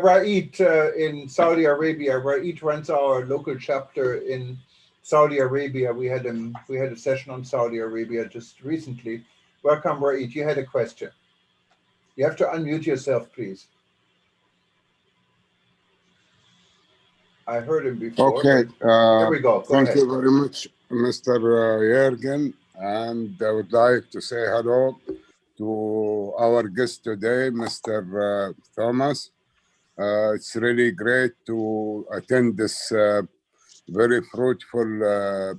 Raed in Saudi Arabia. Raed runs our local chapter in Saudi Arabia. We had a session on Saudi Arabia just recently. Welcome, Raed. You had a question. You have to unmute yourself, please. I heard him before. Okay. Here we go. Thank you very much, Mr. Jürgen. And I would like to say hello to our guest today, Mr. Thomas. It's really great to attend this very fruitful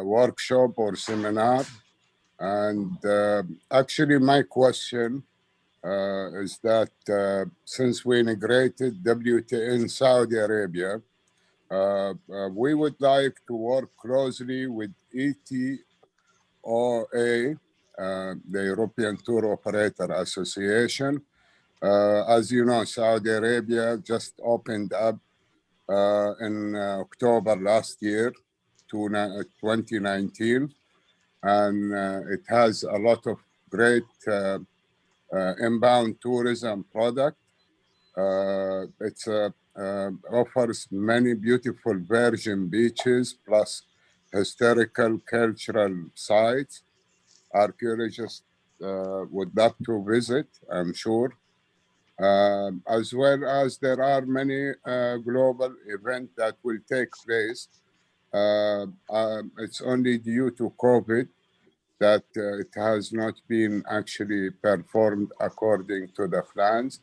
workshop or seminar. And actually, my question is that since we integrated WTO in Saudi Arabia, we would like to work closely with ETOA, the European Tour Operator Association. As you know, Saudi Arabia just opened up in October last year, 2019, and it has a lot of great inbound tourism product. It offers many beautiful virgin beaches plus historical cultural sites. Archaeologists would love to visit, I'm sure. As well as there are many global events that will take place. It's only due to COVID that it has not been actually performed according to the plans.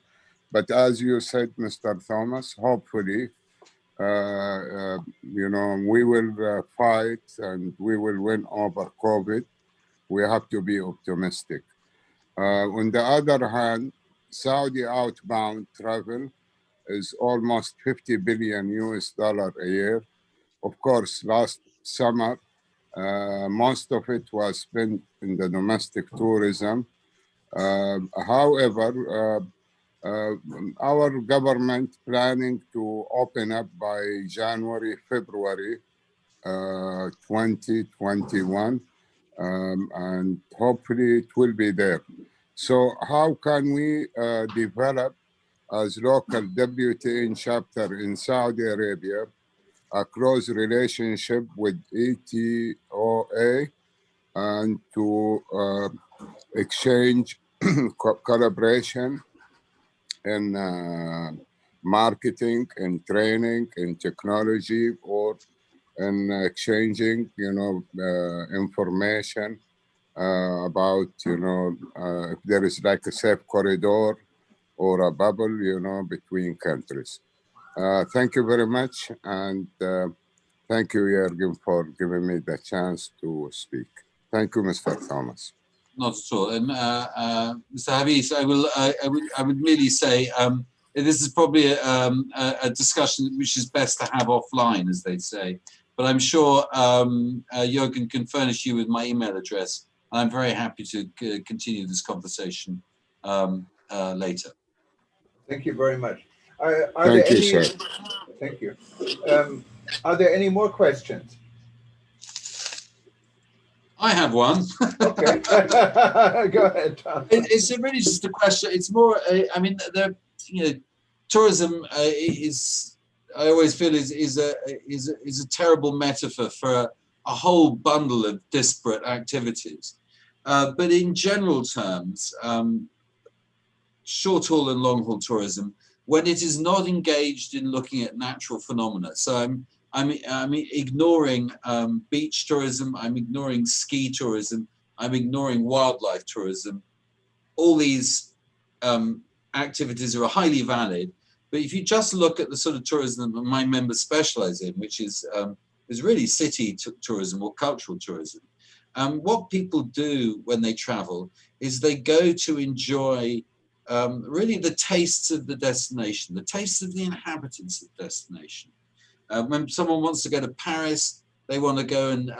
But as you said, Mr. Thomas, hopefully, you know, we will fight and we will win over COVID. We have to be optimistic. On the other hand, Saudi outbound travel is almost 50 billion US dollar a year. Of course, last summer, most of it was spent in the domestic tourism. However, our government planning to open up by January, February 2021, and hopefully it will be there. So how can we develop as local deputy in chapter in Saudi Arabia a close relationship with ETOA and to exchange collaboration in marketing and training and technology, or in exchanging, information about, if there is like a safe corridor or a bubble, between countries. Thank you very much, and thank you, Jürgen, for giving me the chance to speak. Thank you, Mr. Thomas. Not at all. And Mr. Habis, I would merely say this is probably a discussion which is best to have offline, as they say. But I'm sure Jürgen can furnish you with my email address. I'm very happy to continue this conversation later. Thank you very much. Thank you, sir. Thank you. Are there any more questions? I have one. Okay. Go ahead, Tom. It's really just a question. It's more, I mean, tourism is, I always feel is a terrible metaphor for a whole bundle of disparate activities. But in general terms, short haul and long haul tourism, when it is not engaged in looking at natural phenomena. So I'm ignoring beach tourism, I'm ignoring ski tourism, I'm ignoring wildlife tourism. All these activities are highly valid, but if you just look at the sort of tourism that my members specialize in, which is really city tourism or cultural tourism, what people do when they travel is they go to enjoy really the tastes of the destination, the tastes of the inhabitants of the destination. When someone wants to go to Paris, they want to go and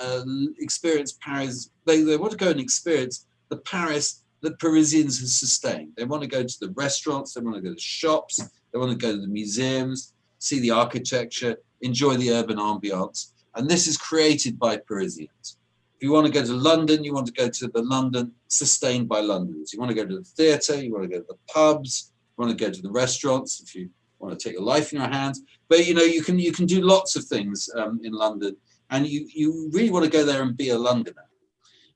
experience Paris. They want to go and experience the Paris that Parisians have sustained. They want to go to the restaurants, they want to go to the shops, they want to go to the museums, see the architecture, enjoy the urban ambiance. And this is created by Parisians. If you want to go to London, you want to go to the London sustained by Londoners. You want to go to the theatre, you want to go to the pubs, you want to go to the restaurants if you want to take your life in your hands. But you can do lots of things in London, and you really want to go there and be a Londoner.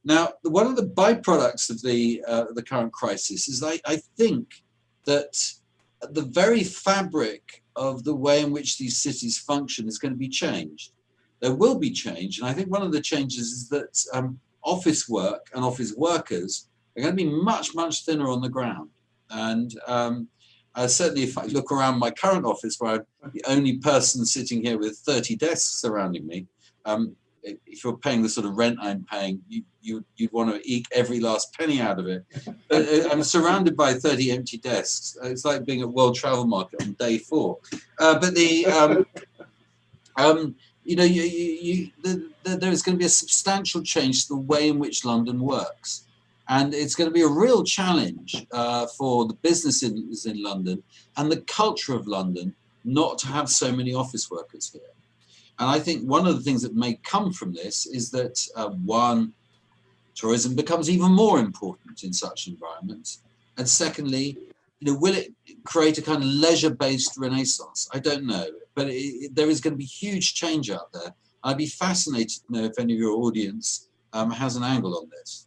Now, one of the byproducts of the current crisis is I think that the very fabric of the way in which these cities function is going to be changed. There will be change, and I think one of the changes is that office work and office workers are going to be much, much thinner on the ground. And certainly if I look around my current office, where I'm the only person sitting here with 30 desks surrounding me, if you're paying the sort of rent I'm paying, you'd want to eke every last penny out of it. But I'm surrounded by 30 empty desks. It's like being at World Travel Market on day 4. But there is going to be a substantial change to the way in which London works. And it's going to be a real challenge for the businesses in London and the culture of London not to have so many office workers here. And I think one of the things that may come from this is that, one, tourism becomes even more important in such environments. And secondly, will it create a kind of leisure-based renaissance? I don't know. But there is going to be huge change out there. I'd be fascinated to know if any of your audience has an angle on this.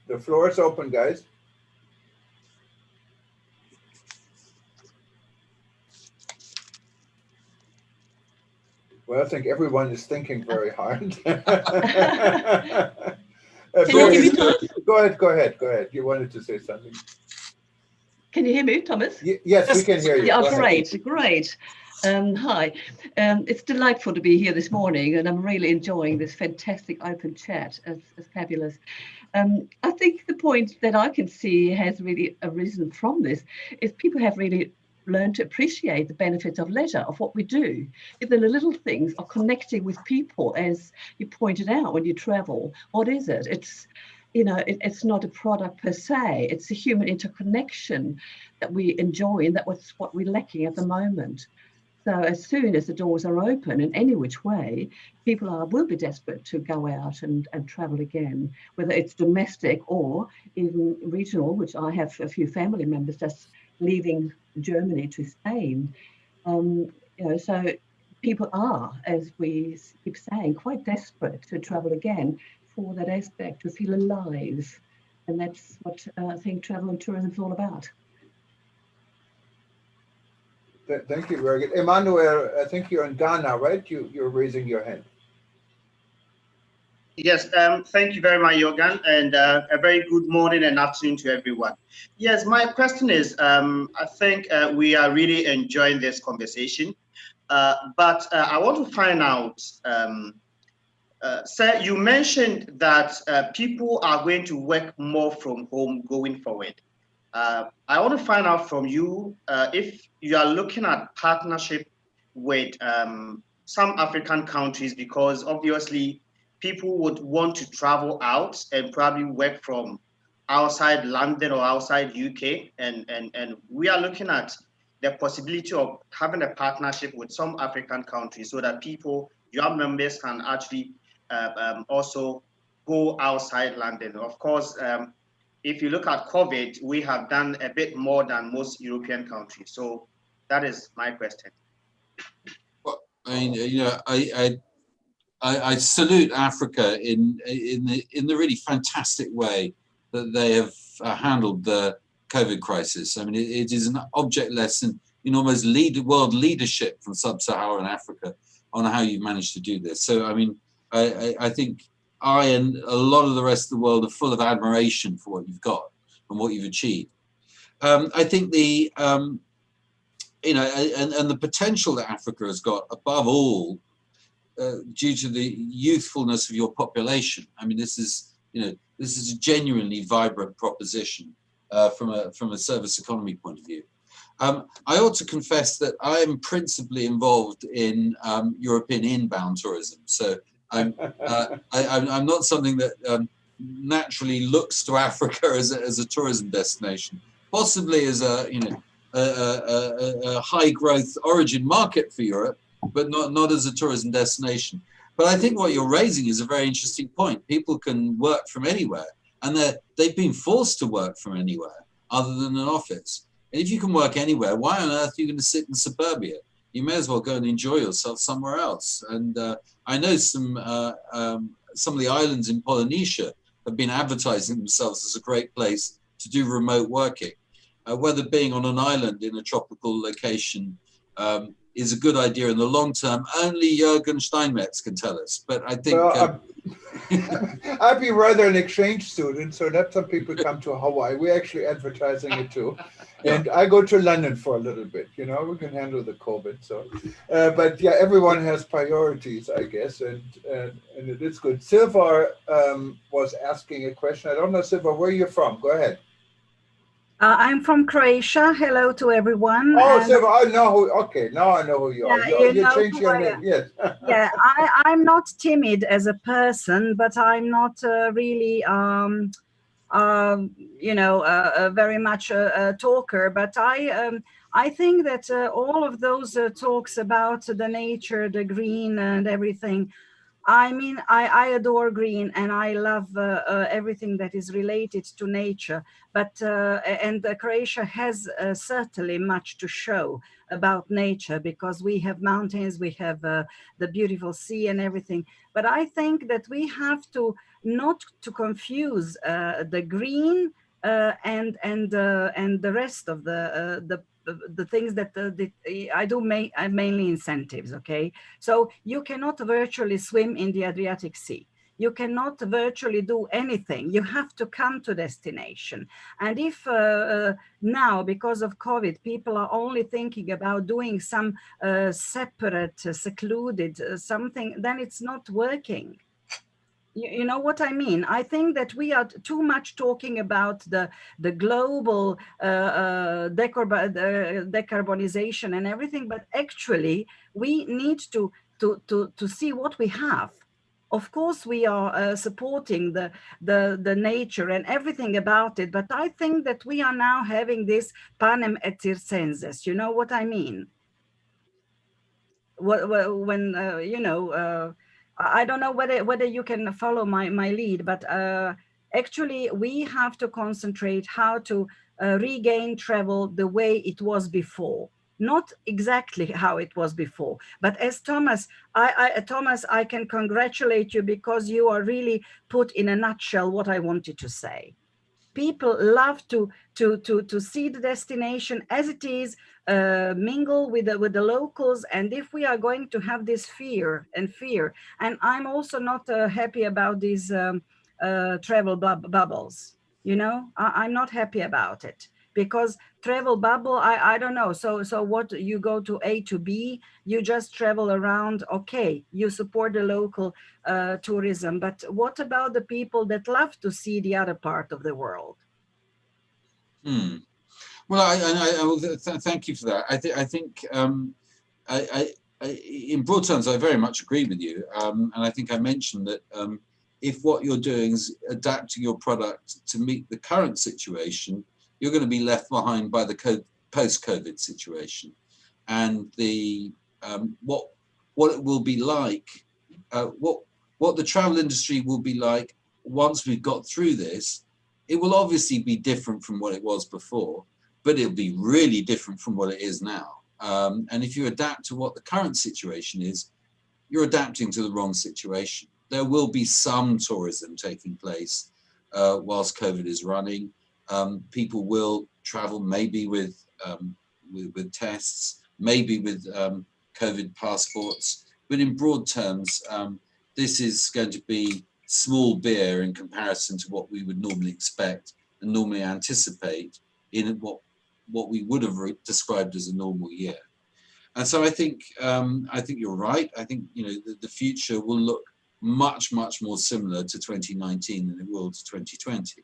The floor is open, guys. Well, I think everyone is thinking very hard. Go ahead. You wanted to say something. Can you hear me, Thomas? Yes, we can hear you. Yeah, great. Hi, it's delightful to be here this morning, and I'm really enjoying this fantastic open chat. It's fabulous. I think the point that I can see has really arisen from this is people have really learned to appreciate the benefits of leisure, of what we do. If the little things are connecting with people, as you pointed out, when you travel, what is it? you know, it's not a product per se. It's a human interconnection that we enjoy, and that's what we're lacking at the moment. So as soon as the doors are open in any which way, people will be desperate to go out and travel again, whether it's domestic or even regional, which I have a few family members just leaving Germany to Spain. You know, so people are, as we keep saying, quite desperate to travel again for that aspect, to feel alive. And that's what I think travel and tourism is all about. Thank you, very good. Emmanuel, I think you're in Ghana, right? You're raising your hand. Yes, thank you very much, Jorgen, and a very good morning and afternoon to everyone. Yes, my question is, I think we are really enjoying this conversation, but I want to find out, sir, you mentioned that people are going to work more from home going forward. I want to find out from you if you are looking at partnership with some African countries, because obviously people would want to travel out and probably work from outside London or outside UK, and we are looking at the possibility of having a partnership with some African countries so that people, your members, can actually also go outside London. Of course, if you look at COVID, we have done a bit more than most European countries. So that is my question. Well, I mean, you know, I salute Africa in the really fantastic way that they have handled the COVID crisis. I mean, it is an object lesson in almost world leadership from sub-Saharan Africa on how you've managed to do this. So, I mean, I think I and a lot of the rest of the world are full of admiration for what you've got and what you've achieved. I think the, you know, and the potential that Africa has got, above all, due to the youthfulness of your population. I mean, this is, you know, this is a genuinely vibrant proposition from a service economy point of view. I ought to confess that I am principally involved in European inbound tourism. So I'm not something that naturally looks to Africa as a tourism destination, possibly as a, you know, a high growth origin market for Europe, but not as a tourism destination. But I think what you're raising is a very interesting point. People can work from anywhere, and they've been forced to work from anywhere other than an office. And if you can work anywhere, why on earth are you going to sit in suburbia? You may as well go and enjoy yourself somewhere else. And I know some of the islands in Polynesia have been advertising themselves as a great place to do remote working. Whether being on an island in a tropical location is a good idea in the long term, only Jürgen Steinmetz can tell us. But I think... Well, I'd be rather an exchange student, so let some people come to Hawaii. We're actually advertising it too. And I go to London for a little bit, you know, we can handle the COVID. So, but yeah, everyone has priorities, I guess, and it is good. Silva was asking a question. I don't know, Silva, where are you from? Go ahead. I'm from Croatia. Hello to everyone. Oh, Silva, I know who. Okay, now I know who you are. You changed your name. Yes. Yeah, I'm not timid as a person, but I'm not really, you know, very much a talker. But I think that all of those talks about the nature, the green, and everything. I mean, I adore green, and I love everything that is related to nature. But and Croatia has certainly much to show about nature, because we have mountains, we have the beautiful sea and everything. But I think that we have to not to confuse the green and the rest of the things that I do mainly incentives, okay? So you cannot virtually swim in the Adriatic Sea. You cannot virtually do anything. You have to come to destination. And if now, because of COVID, people are only thinking about doing some separate, secluded something, then it's not working. You know what I mean? I think that we are too much talking about the global decarbonization and everything, but actually we need to see what we have. Of course, we are supporting the nature and everything about it, but I think that we are now having this panem et circenses. You know what I mean? When you know, I don't know whether you can follow my lead, but actually we have to concentrate how to regain travel the way it was before. Not exactly how it was before, but as Thomas, Thomas, I can congratulate you because you are really put in a nutshell what I wanted to say. People love to see the destination as it is, mingle with the locals. And if we are going to have this fear, and I'm also not happy about these travel bubbles, you know, I'm not happy about it, because travel bubble, I don't know. So what, you go to A to B, you just travel around, okay, you support the local tourism, but what about the people that love to see the other part of the world? Well, thank you for that. I think in broad terms, I very much agree with you, and I think I mentioned that if what you're doing is adapting your product to meet the current situation, you're going to be left behind by the post-COVID situation, and the what it will be like, what the travel industry will be like once we've got through this. It will obviously be different from what it was before, but it'll be really different from what it is now. And if you adapt to what the current situation is, you're adapting to the wrong situation. There will be some tourism taking place whilst COVID is running. People will travel maybe with tests, maybe with COVID passports, but in broad terms, this is going to be small beer in comparison to what we would normally expect and normally anticipate in what we would have described as a normal year. And so I think you're right. I think, you know, the future will look much more similar to 2019 than it will to 2020.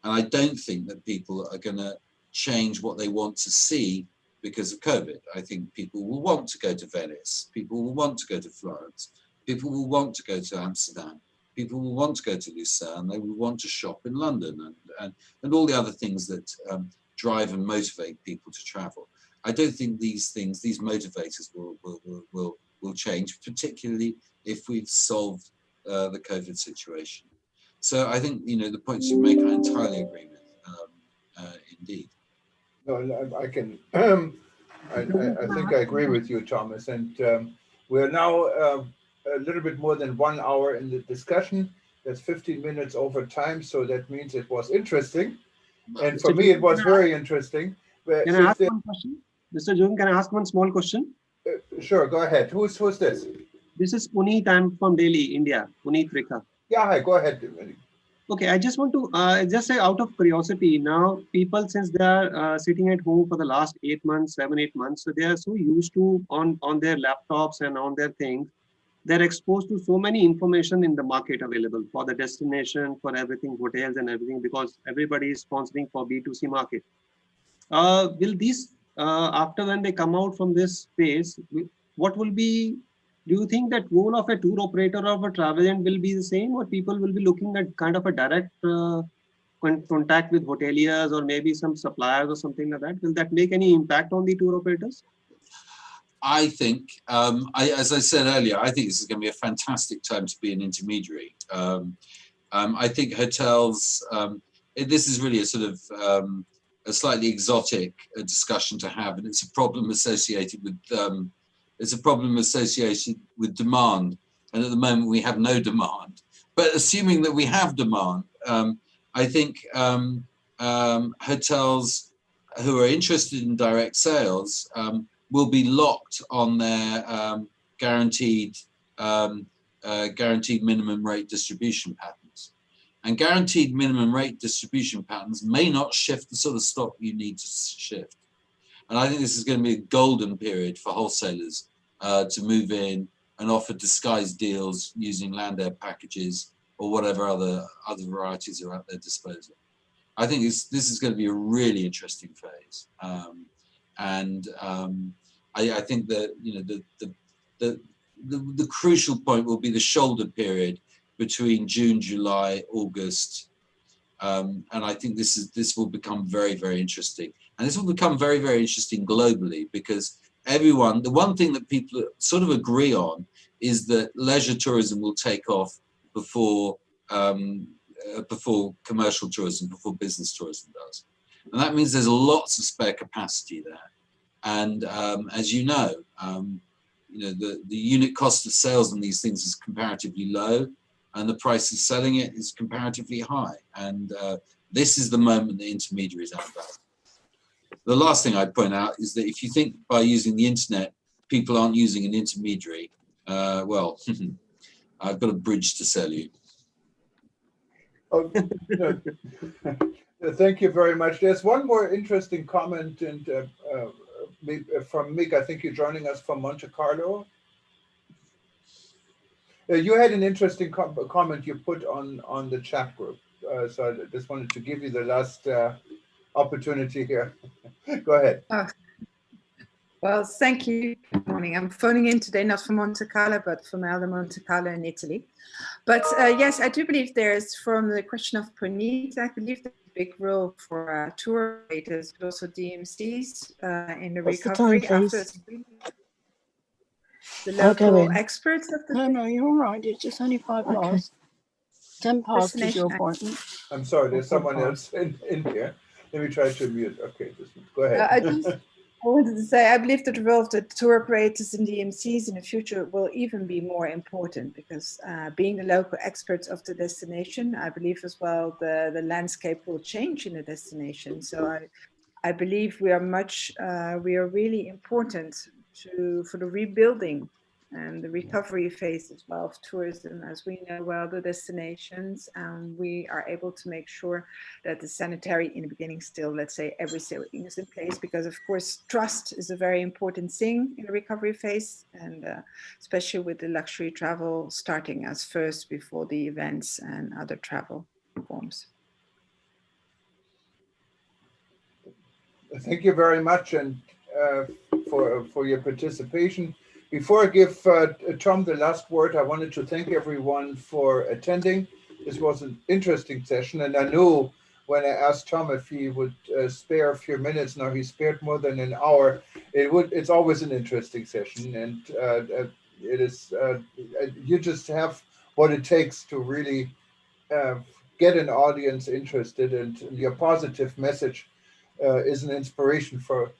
And I don't think that people are going to change what they want to see because of COVID. I think people will want to go to Venice. People will want to go to Florence. People will want to go to Amsterdam. People will want to go to Lucerne. They will want to shop in London and all the other things that drive and motivate people to travel. I don't think these motivators will change, particularly if we've solved the COVID situation. So I think, you know, the points you make, I entirely agree with, indeed. No, I can. I think I agree with you, Thomas. And we're now a little bit more than 1 hour in the discussion. That's 15 minutes over time, so that means it was interesting. And for me, it was very interesting. Can I ask one question? Mr. Jung, can I ask one small question? Sure, go ahead. Who's this? This is Puneet. I'm from Delhi, India. Puneet Rika. Yeah, hi, go ahead. Okay, I just want to just say, out of curiosity, now people, since they are sitting at home for the last 8 months, 7-8 months, so they are so used to on their laptops and on their things, they're exposed to so many information in the market available for the destination, for everything, hotels and everything, because everybody is sponsoring for B2C market. Will these, after when they come out from this phase, what will be, do you think that role of a tour operator or of a travel agent will be the same, or people will be looking at kind of a direct contact with hoteliers or maybe some suppliers or something like that? Will that make any impact on the tour operators? I think, as I said earlier, I think this is going to be a fantastic time to be an intermediary. I think hotels, this is really a sort of a slightly exotic discussion to have, and it's a problem associated with demand. And at the moment we have no demand. But assuming that we have demand, I think hotels who are interested in direct sales will be locked on their guaranteed minimum rate distribution patterns. And guaranteed minimum rate distribution patterns may not shift the sort of stock you need to shift. And I think this is going to be a golden period for wholesalers to move in and offer disguised deals using land air packages or whatever other varieties are at their disposal. I think this is going to be a really interesting phase. I think that, you know, the crucial point will be the shoulder period between June, July, August. And I think this will become very, very interesting. And this will become very, very interesting globally, because everyone, the one thing that people sort of agree on is that leisure tourism will take off before commercial tourism, before business tourism does. And that means there's lots of spare capacity there. And as you know, the unit cost of sales on these things is comparatively low, and the price of selling it is comparatively high. And this is the moment the intermediaries are about. The last thing I'd point out is that if you think by using the internet, people aren't using an intermediary, well, I've got a bridge to sell you. Oh, thank you very much. There's one more interesting comment and from Mick. I think you're joining us from Monte Carlo. You had an interesting comment you put on the chat group. So I just wanted to give you the last opportunity here. Go ahead. Well, thank you. Good morning. I'm phoning in today, not from Monte Carlo, but from Monte Carlo in Italy. But yes, I do believe there's, from the question of Praneet, I believe there's a big role for tour operators, but also DMCs in the recovery after the local experts of the No, you're all right. It's just only 5 miles. 10 past is your appointment. I'm sorry, there's someone else in here. Let me try to mute. Okay, go ahead. I wanted to say, I believe that the role of the tour operators and DMCs in the future will even be more important, because being the local experts of the destination, I believe as well the landscape will change in the destination. So I believe we are really important for the rebuilding and the recovery phase as well of tourism, as we know well the destinations, and we are able to make sure that the sanitary in the beginning still, let's say, everything is in place, because of course trust is a very important thing in the recovery phase, and especially with the luxury travel starting as first before the events and other travel forms. Thank you very much, and for your participation. Before I give Tom the last word, I wanted to thank everyone for attending. This was an interesting session, and I knew when I asked Tom if he would spare a few minutes. Now he spared more than an hour. It's always an interesting session, and it is. You just have what it takes to really get an audience interested, and your positive message is an inspiration for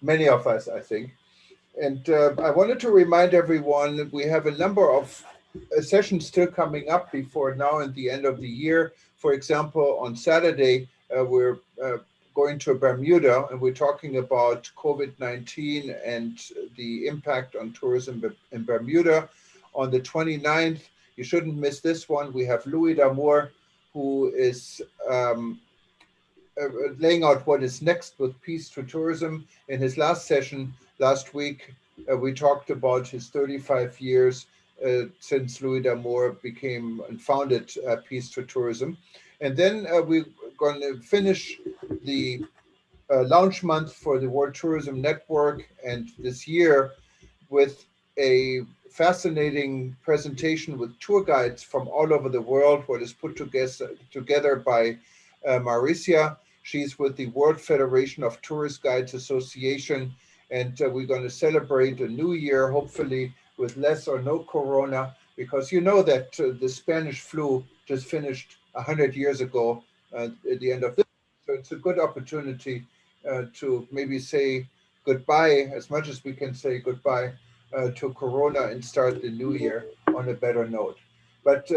many of us, I think. And I wanted to remind everyone that we have a number of sessions still coming up before now and the end of the year. For example, on Saturday, we're going to Bermuda, and we're talking about COVID-19 and the impact on tourism in Bermuda. On the 29th, you shouldn't miss this one. We have Louis D'Amour, who is laying out what is next with Peace to Tourism. In his last session last week, we talked about his 35 years since Louis D'Amour became and founded Peace to Tourism. And then we're going to finish the launch month for the World Tourism Network, and this year with a fascinating presentation with tour guides from all over the world, what is put together by Mauricia. She's with the World Federation of Tourist Guides Association, and we're going to celebrate a new year, hopefully with less or no corona, because you know that the Spanish flu just finished 100 years ago at the end of this. So it's a good opportunity to maybe say goodbye, as much as we can say goodbye to corona, and start the new year on a better note. But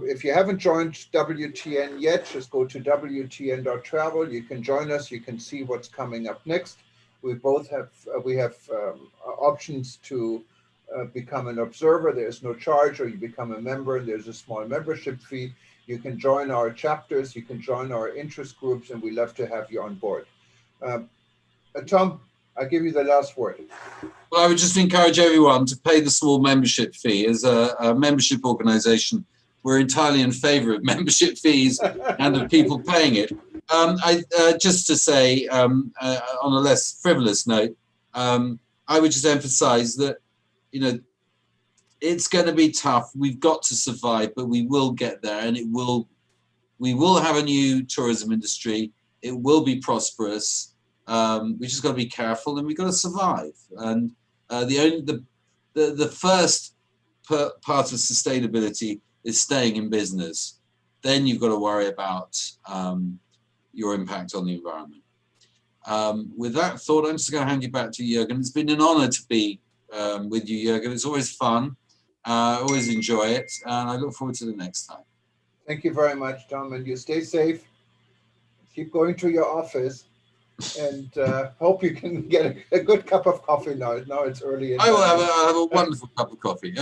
if you haven't joined WTN yet, just go to WTN.travel. You can join us. You can see what's coming up next. We have options to become an observer. There's no charge, or you become a member, and there's a small membership fee. You can join our chapters. You can join our interest groups, and we love to have you on board. Tom, I give you the last word. Well, I would just encourage everyone to pay the small membership fee. As a membership organization, we're entirely in favor of membership fees and of people paying it. Just to say, on a less frivolous note, I would just emphasize that, it's going to be tough. We've got to survive, but we will get there, and we will have a new tourism industry. It will be prosperous. We just got to be careful, and we've got to survive. And the first part of sustainability is staying in business. Then you've got to worry about your impact on the environment. With that thought, I'm just going to hand you back to Jürgen. It's been an honor to be with you, Jürgen. It's always fun. I always enjoy it, and I look forward to the next time. Thank you very much, Tom, and you stay safe. Keep going to your office, and hope you can get a good cup of coffee now. Now it's early. I will have a wonderful cup of coffee.